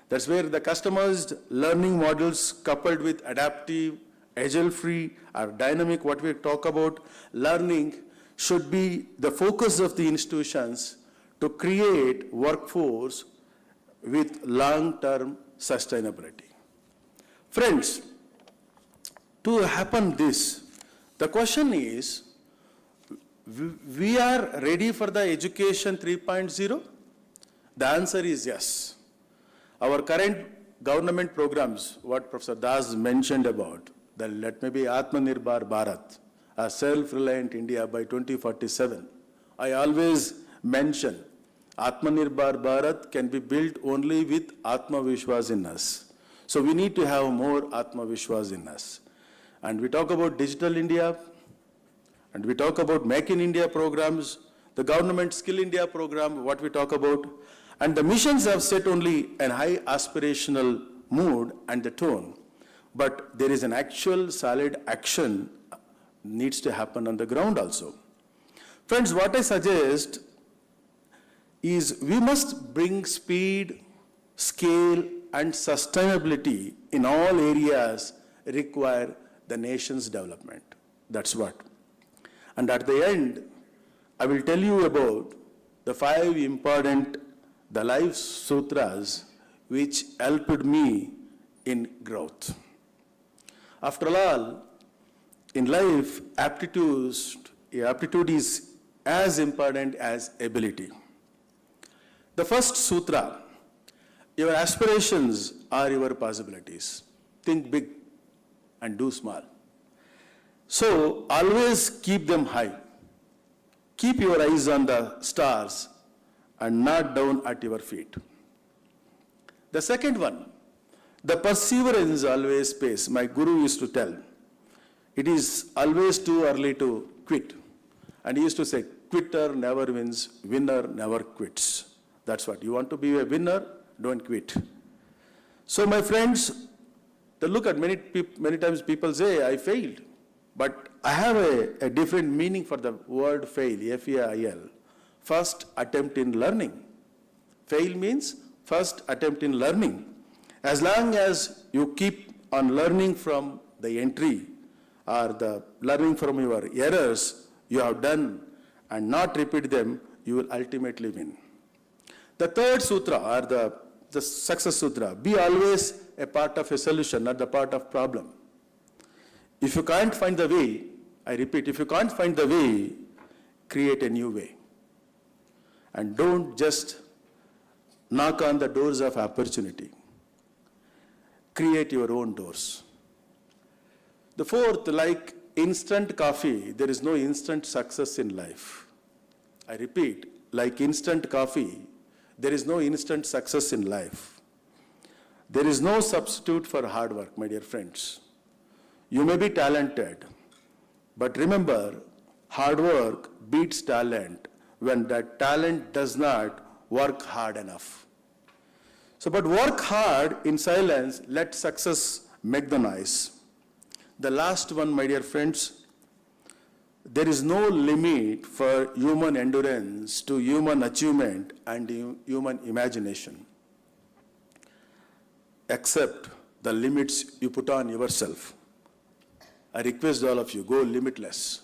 That's where the customized learning models coupled with adaptive agile-free or dynamic, what we talk about, learning should be the focus of the institutions to create workforce with long-term sustainability. Friends, to happen this, the question is, we are ready for the education 3.0? The answer is yes. Our current government programs, what Professor Das mentioned about, let me be Atmanirbhar Bharat, a self-reliant India by 2047. I always mention Atmanirbhar Bharat can be built only with Atma Vishwas in us. So we need to have more Atma Vishwas in us. And we talk about Digital India, and we talk about Make in India programs, the government Skill India program, what we talk about, and the missions have set only an high aspirational mood and the tone, but there is an actual solid action needs to happen on the ground also. Friends, what I suggest is we must bring speed, scale, and sustainability in all areas require the nation's development. That's what. And at the end, I will tell you about the 5 important, the life sutras which helped me in growth. After all, in life, aptitude is as important as ability. The first sutra, your aspirations are your possibilities. Think big and do small. So always keep them high. Keep your eyes on the stars and not down at your feet. The second one, the perseverance always pays. My guru used to tell, it is always too early to quit. And he used to say, quitter never wins, winner never quits. That's what. You want to be a winner, don't quit. So my friends, look at many times people say, I failed. But I have a different meaning for the word fail, F-A-I-L. First attempt in learning. Fail means first attempt in learning. As long as you keep on learning from the entry or the learning from your errors you have done and not repeat them, you will ultimately win. The third sutra or the success sutra, be always a part of a solution, not the part of problem. If you can't find the way, I repeat, if you can't find the way, create a new way. And don't just knock on the doors of opportunity. Create your own doors. The fourth, like instant coffee, there is no instant success in life. I repeat, like instant coffee, there is no instant success in life. There is no substitute for hard work, my dear friends. You may be talented, but remember, hard work beats talent when that talent does not work hard enough. So, but work hard in silence, let success make the noise. The last one, my dear friends, there is no limit for human endurance to human achievement and human imagination, except the limits you put on yourself. I request all of you, go limitless.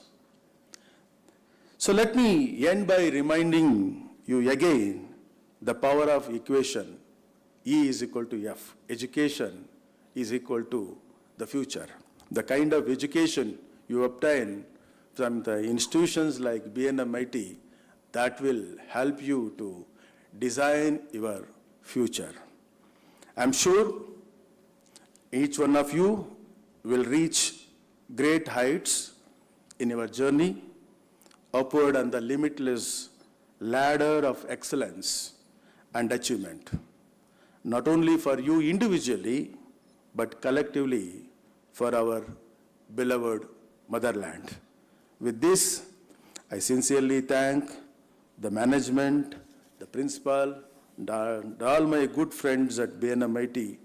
So let me end by reminding you again the power of equation. E is equal to F. Education is equal to the future. The kind of education you obtain from the institutions like BNMIT, that will help you to design your future. I'm sure each one of you will reach great heights in your journey upward on the limitless ladder of excellence and achievement, not only for you individually, but collectively for our beloved motherland. With this, I sincerely thank the management, the principal, and all my good friends at BNMIT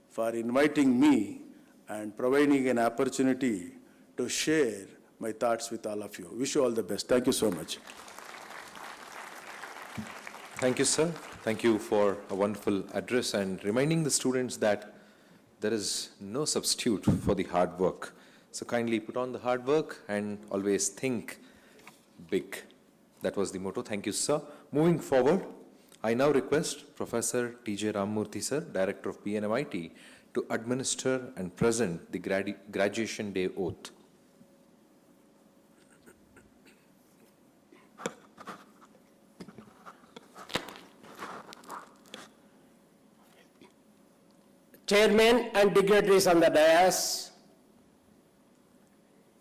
for inviting me and providing an opportunity to share my thoughts with all of you. Wish you all the best. Thank you so much. Thank you, sir. Thank you for a wonderful address and reminding the students that there is no substitute for the hard work So kindly put on the hard work and always think big. That was the motto. Thank you, sir. Moving forward, I now request Professor T.J. Ramamurthy, sir, Director of BNMIT, to administer and present the graduation day oath. Chairman and dignitaries on the dais,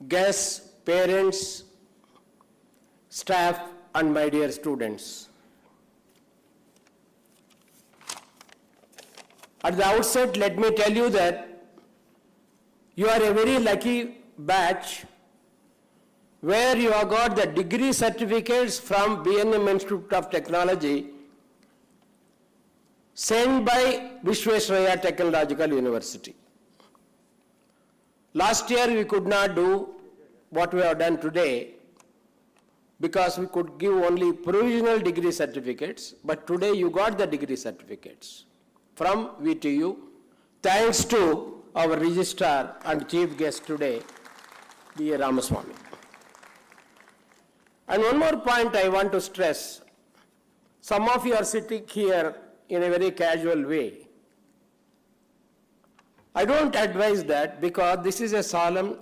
guests, parents, staff, and my dear students. At the outset, let me tell you that you are a very lucky batch where you have got the degree certificates from B&M Institute of Technology sent by Vishwesvaraya Technological University. Last year we could not do what we have done today because we could give only provisional degree certificates, but today you got the degree certificates from VTU, thanks to our registrar and chief guest today, B.A. Ramaswamy. And one more point I want to stress. Some of you are sitting here in a very casual way. I don't advise that because this is a solemn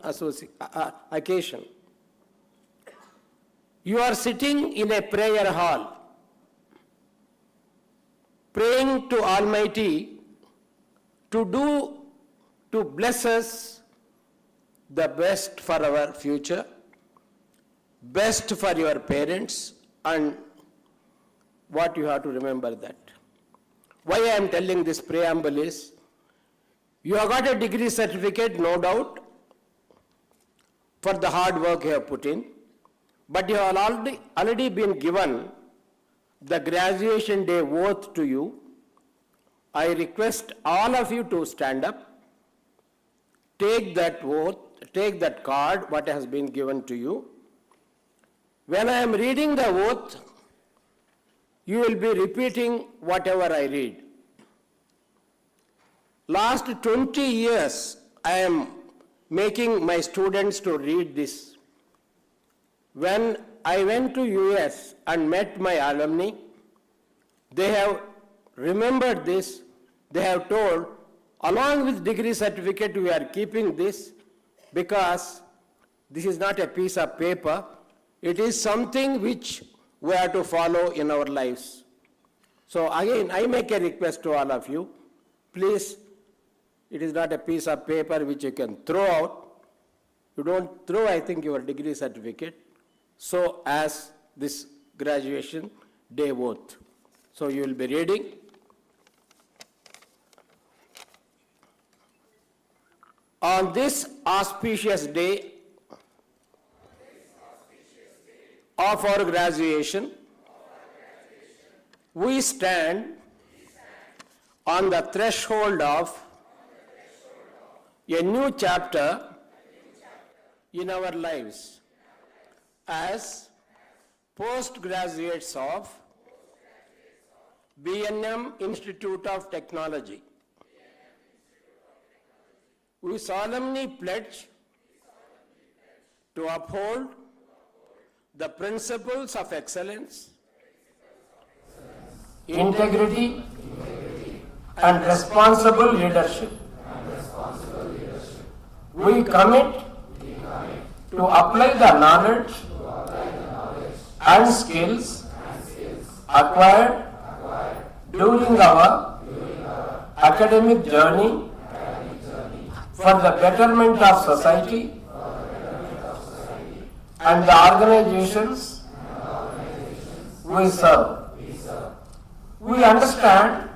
occasion. You are sitting in a prayer hall, praying to Almighty to bless us the best for our future, best for your parents, and what you have to remember that. Why I am telling this preamble is, you have got a degree certificate, no doubt, for the hard work you have put in, but you have already been given the graduation day oath to you. I request all of you to stand up, take that oath, take that card, what has been given to you. When I am reading the oath, you will be repeating whatever I read. Last 20 years, I am making my students to read this. When I went to US and met my alumni, they have remembered this. They have told, along with degree certificate, we are keeping this because this is not a piece of paper. It is something which we have to follow in our lives. So again, I make a request to all of you. Please, it is not a piece of paper which you can throw out. You don't throw, I think, your degree certificate. So as this graduation day oath. So you will be reading. On this auspicious day of our graduation, we stand on the threshold of a new chapter in our lives as postgraduates of B&M Institute of Technology. We solemnly pledge to uphold the principles of excellence, integrity, and responsible leadership. We commit to apply the knowledge and skills acquired during our academic journey for the betterment of society and the organizations we serve. We understand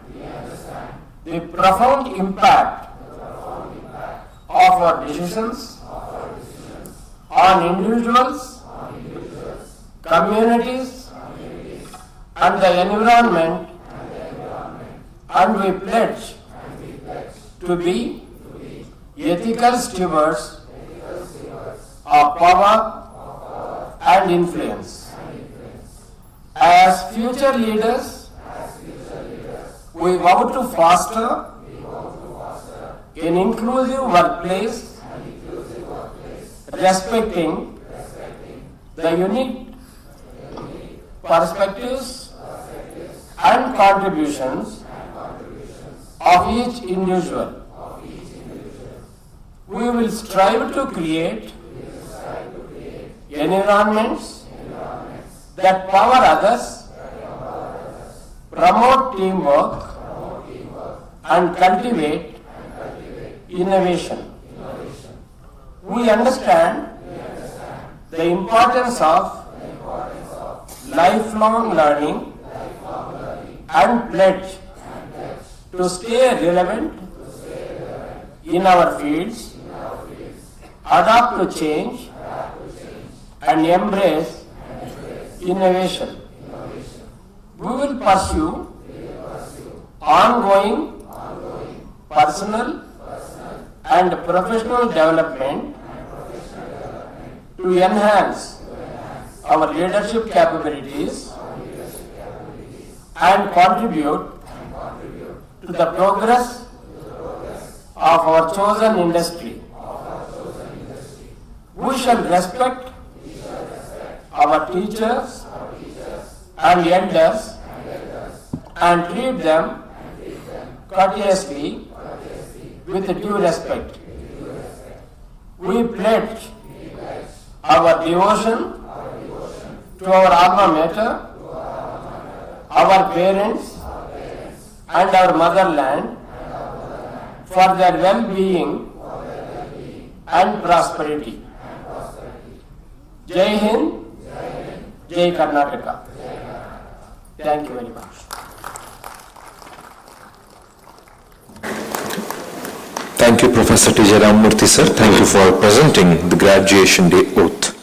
the profound impact of our decisions on individuals, communities, and the environment, and we pledge to be ethical stewards of power and influence. As future leaders, we vow to foster an inclusive workplace respecting the unique perspectives and contributions of each individual. We will strive to create environments that power others, promote teamwork, and cultivate innovation. We understand the importance of lifelong learning and pledge to stay relevant in our fields, adapt to change, and embrace innovation. We will pursue ongoing personal and professional development to enhance our leadership capabilities and contribute to the progress of our chosen industry. We shall respect our teachers and elders and treat them courteously with due respect. We pledge our devotion to our alma mater, our parents, and our motherland for their well-being and prosperity. Jai Hind, Jai Karnataka. Thank you very much. Thank you, Professor T. Jayaramurthy, sir. Thank you for presenting the graduation day oath.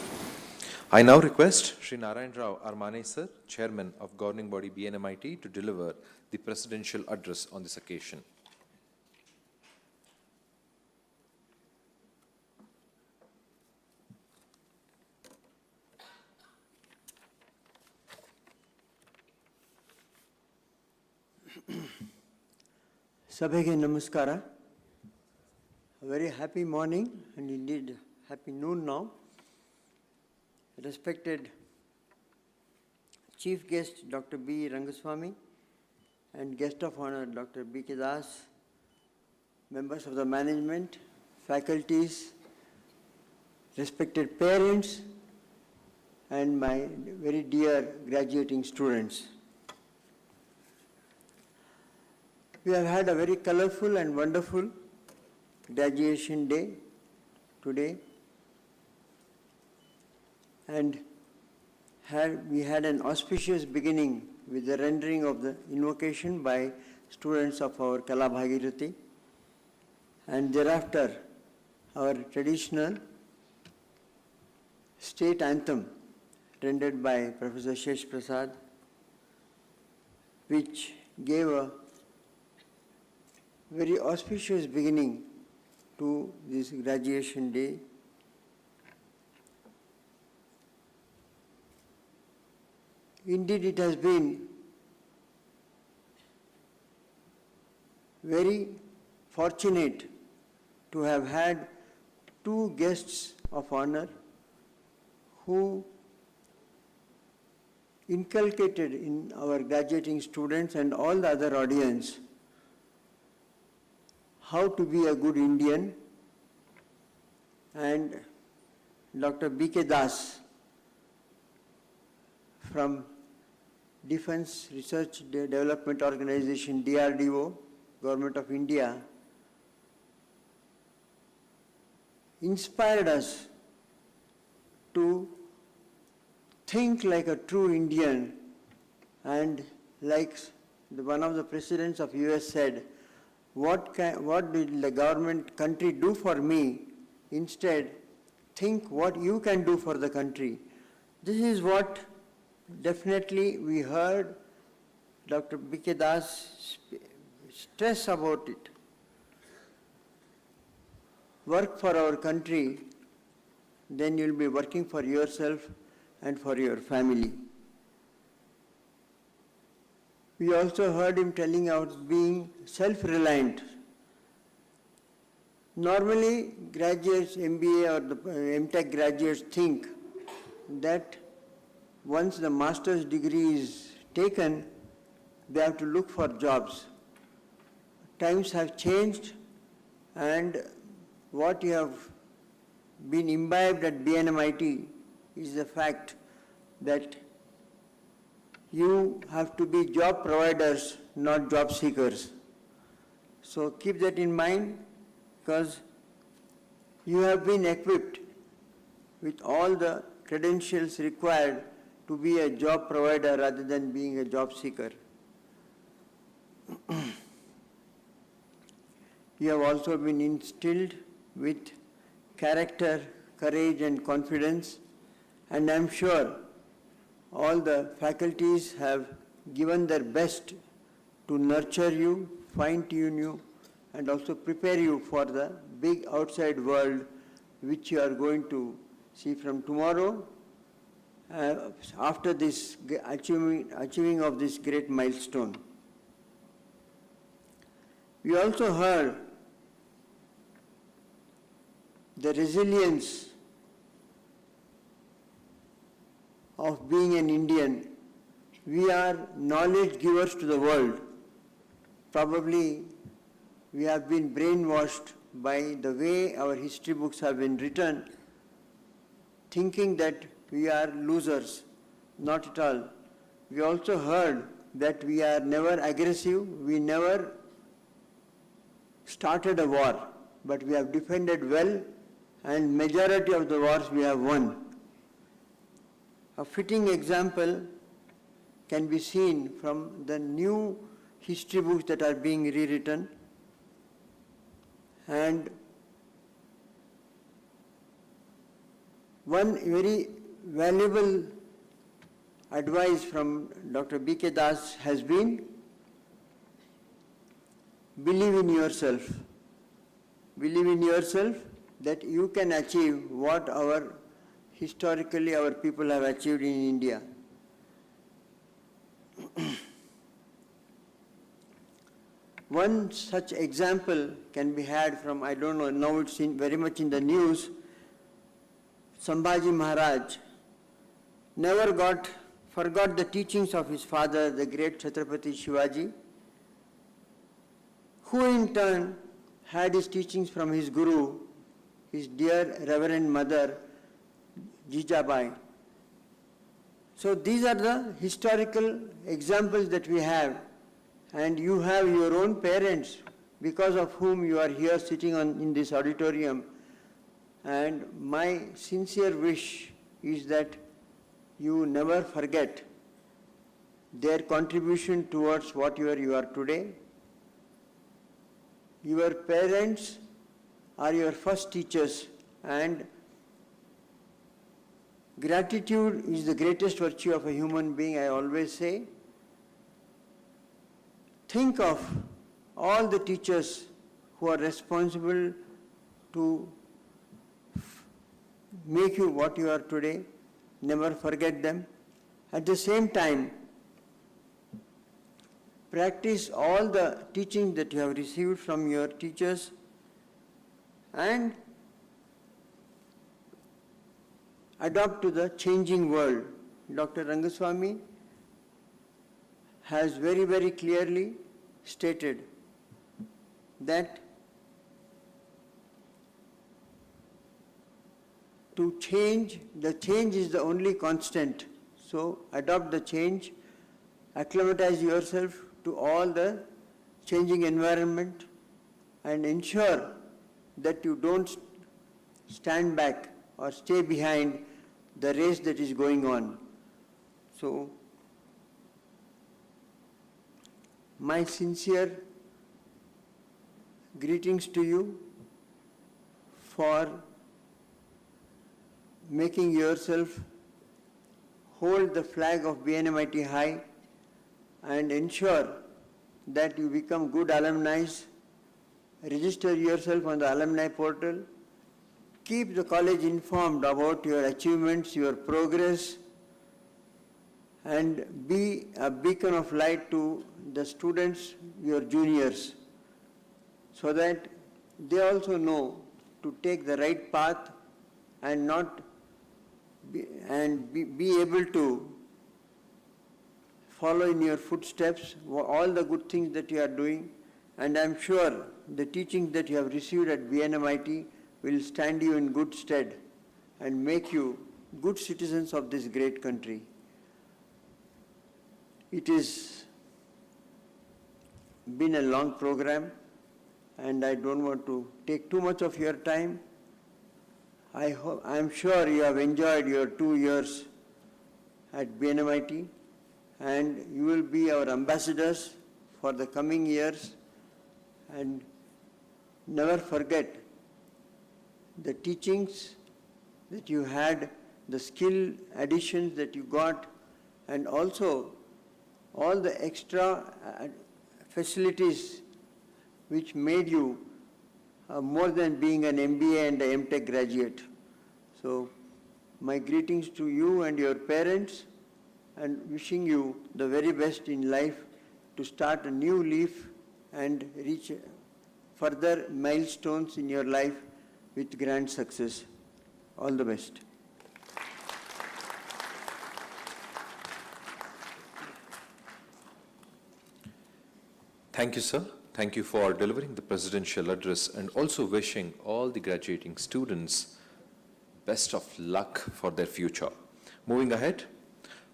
I now request Shri Narayan Rao Armane, sir, Chairman of Governing Body BNMIT, to deliver the presidential address on this occasion. Sabhege Namaskara. A very happy morning and indeed happy noon now. Respected Chief Guest Dr. B. Rangaswamy and Guest of Honor Dr. B.K. Das, members of the management, faculties, respected parents, and my very dear graduating students. We have had a very colorful and wonderful graduation day today, and we had an auspicious beginning with the rendering of the invocation by students of our Kala Bhagirathi, and thereafter our traditional state anthem rendered by Professor Shesh Prasad, which gave a very auspicious beginning to this graduation day. Indeed, it has been very fortunate to have had two guests of honor who inculcated in our graduating students and all the other audience how to be a good Indian, and Dr. B.K. Das from Defense Research Development Organization, DRDO, Government of India, inspired us to think like a true Indian, and like one of the presidents of US said, what did the government country do for me? Instead, think what you can do for the country. This is what definitely we heard Dr. B.K. Das stress about it. Work for our country, then you'll be working for yourself and for your family. We also heard him telling out being self-reliant. Normally, graduates, MBA or the M.Tech graduates think that once the master's degree is taken, they have to look for jobs. Times have changed, and what you have been imbibed at BNMIT is the fact that you have to be job providers, not job seekers. So keep that in mind, because you have been equipped with all the credentials required to be a job provider rather than being a job seeker. You have also been instilled with character, courage and confidence, and I am sure all the faculties have given their best to nurture you, fine-tune you, and also prepare you for the big outside world which you are going to see from tomorrow after this achieving of this great milestone. We also heard the resilience of being an Indian. We are knowledge givers to the world. Probably we have been brainwashed by the way our history books have been written, thinking that we are losers. Not at all. We also heard that we are never aggressive, we never started a war, but we have defended well, and majority of the wars we have won. A fitting example can be seen from the new history books that are being rewritten, and one very valuable advice from Dr. B.K. Das has been, believe in yourself. Believe in yourself that you can achieve what historically our people have achieved in India. One such example can be had from, I don't know, now it's very much in the news. Sambhaji Maharaj never forgot the teachings of his father, the great Chhatrapati Shivaji, who in turn had his teachings from his guru, his dear Reverend Mother, Jijabai. So these are the historical examples that we have, and you have your own parents because of whom you are here sitting in this auditorium. And my sincere wish is that you never forget their contribution towards what you are today. Your parents are your first teachers, and gratitude is the greatest virtue of a human being, I always say. Think of all the teachers who are responsible to make you what you are today. Never forget them. At the same time, practice all the teaching that you have received from your teachers, and adapt to the changing world. Dr. Rangaswamy has very, very clearly stated that to change, the change is the only constant. So adopt the change, acclimatize yourself to all the changing environment, and ensure that you don't stand back or stay behind the race that is going on. So my sincere greetings to you for making yourself hold the flag of BNMIT high and ensure that you become good alumni. Register yourself on the alumni portal. Keep the college informed about your achievements, your progress, and be a beacon of light to the students, your juniors, so that they also know to take the right path and not be able to follow in your footsteps all the good things that you are doing, and I'm sure the teachings that you have received at BNMIT will stand you in good stead and make you good citizens of this great country. It has been a long program, and I don't want to take too much of your time. I'm sure you have enjoyed your 2 years at BNMIT, and you will be our ambassadors for the coming years, and never forget the teachings that you had, the skill additions that you got, and also all the extra facilities which made you more than being an MBA and an M.Tech graduate. So my greetings to you and your parents, and wishing you the very best in life to start a new leaf and reach further milestones in your life with grand success. All the best. Thank you, sir. Thank you for delivering the presidential address and also wishing all the graduating students best of luck for their future. Moving ahead,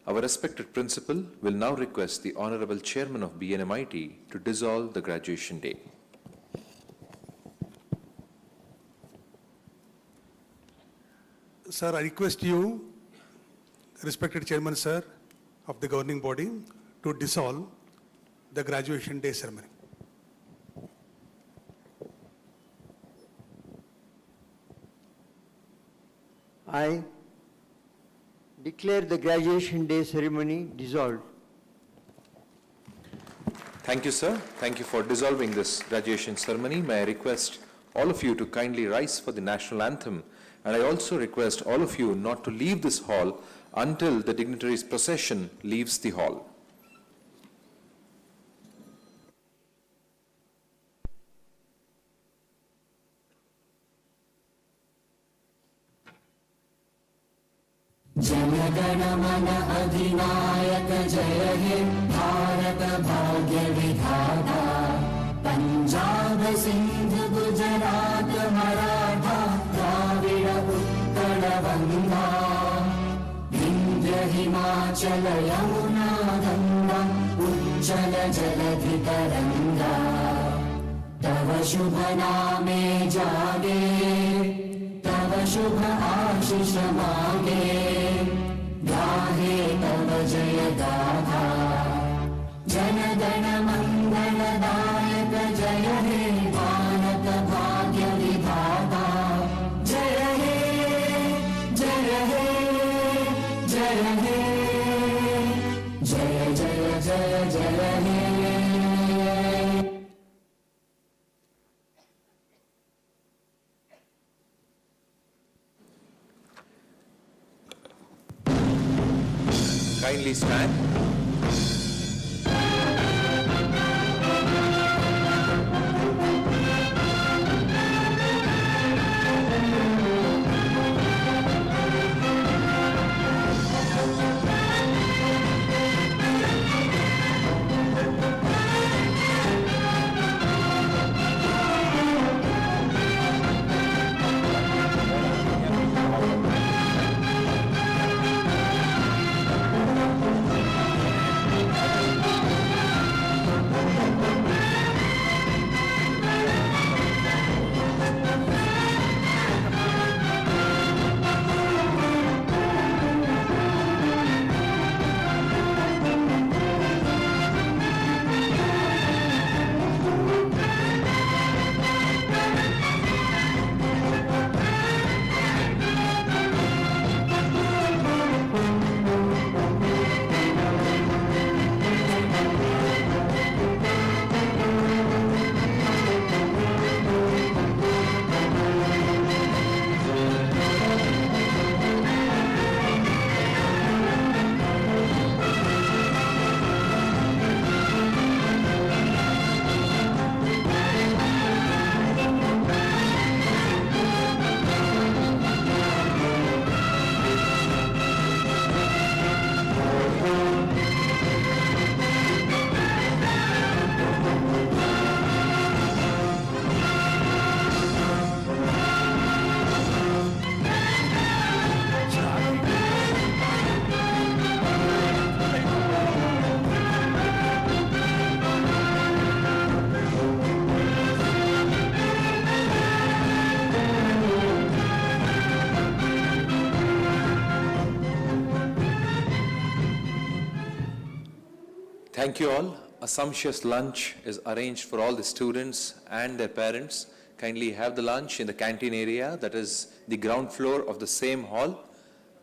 our respected principal will now request the Honorable Chairman of BNMIT to dissolve the graduation day. Sir, I request you, respected Chairman, sir, of the governing body, to dissolve the graduation day ceremony. I declare the graduation day ceremony dissolved. Thank you, sir. Thank you for dissolving this graduation ceremony. May I request all of you to kindly rise for the national anthem, and I also request all of you not to leave this hall until the dignitaries' procession leaves the hall. Jana Gana Mana अधिनायक जय हे भारत भाग्य विधाता पंजाब सिंध गुजरात मराठा द्राविड उत्कल गंगा विंध्य हिमाचल यमुना गंगा उज्जल जलधि तरंगा तव शुभ नामे जागे तव शुभ आशीष मांगे गाहे तव जय गाथा जनगण मंगलदायक जय हे भारत भाग्य विधाता जय हे जय हे जय हे जय जय जय जय हे Kindly stand. Thank you all. A sumptuous lunch is arranged for all the students and their parents. Kindly have the lunch in the canteen area, that is the ground floor of the same hall.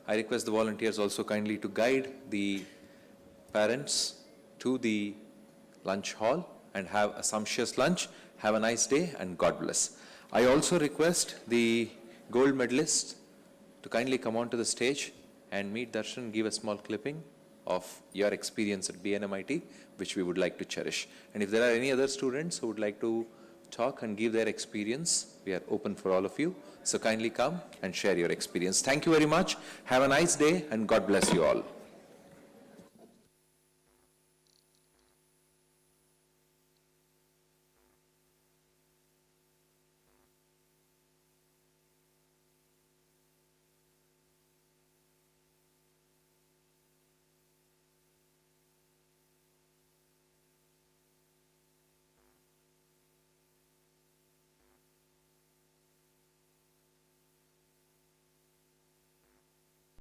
I request the volunteers also kindly to guide the parents to the lunch hall and have a sumptuous lunch. Have a nice day and God bless. I also request the gold medalists to kindly come onto the stage and meet Darshan, give a small clipping of your experience at BNMIT, which we would like to cherish. And if there are any other students who would like to talk and give their experience, we are open for all of you. So kindly come and share your experience. Thank you very much. Have a nice day and God bless you all.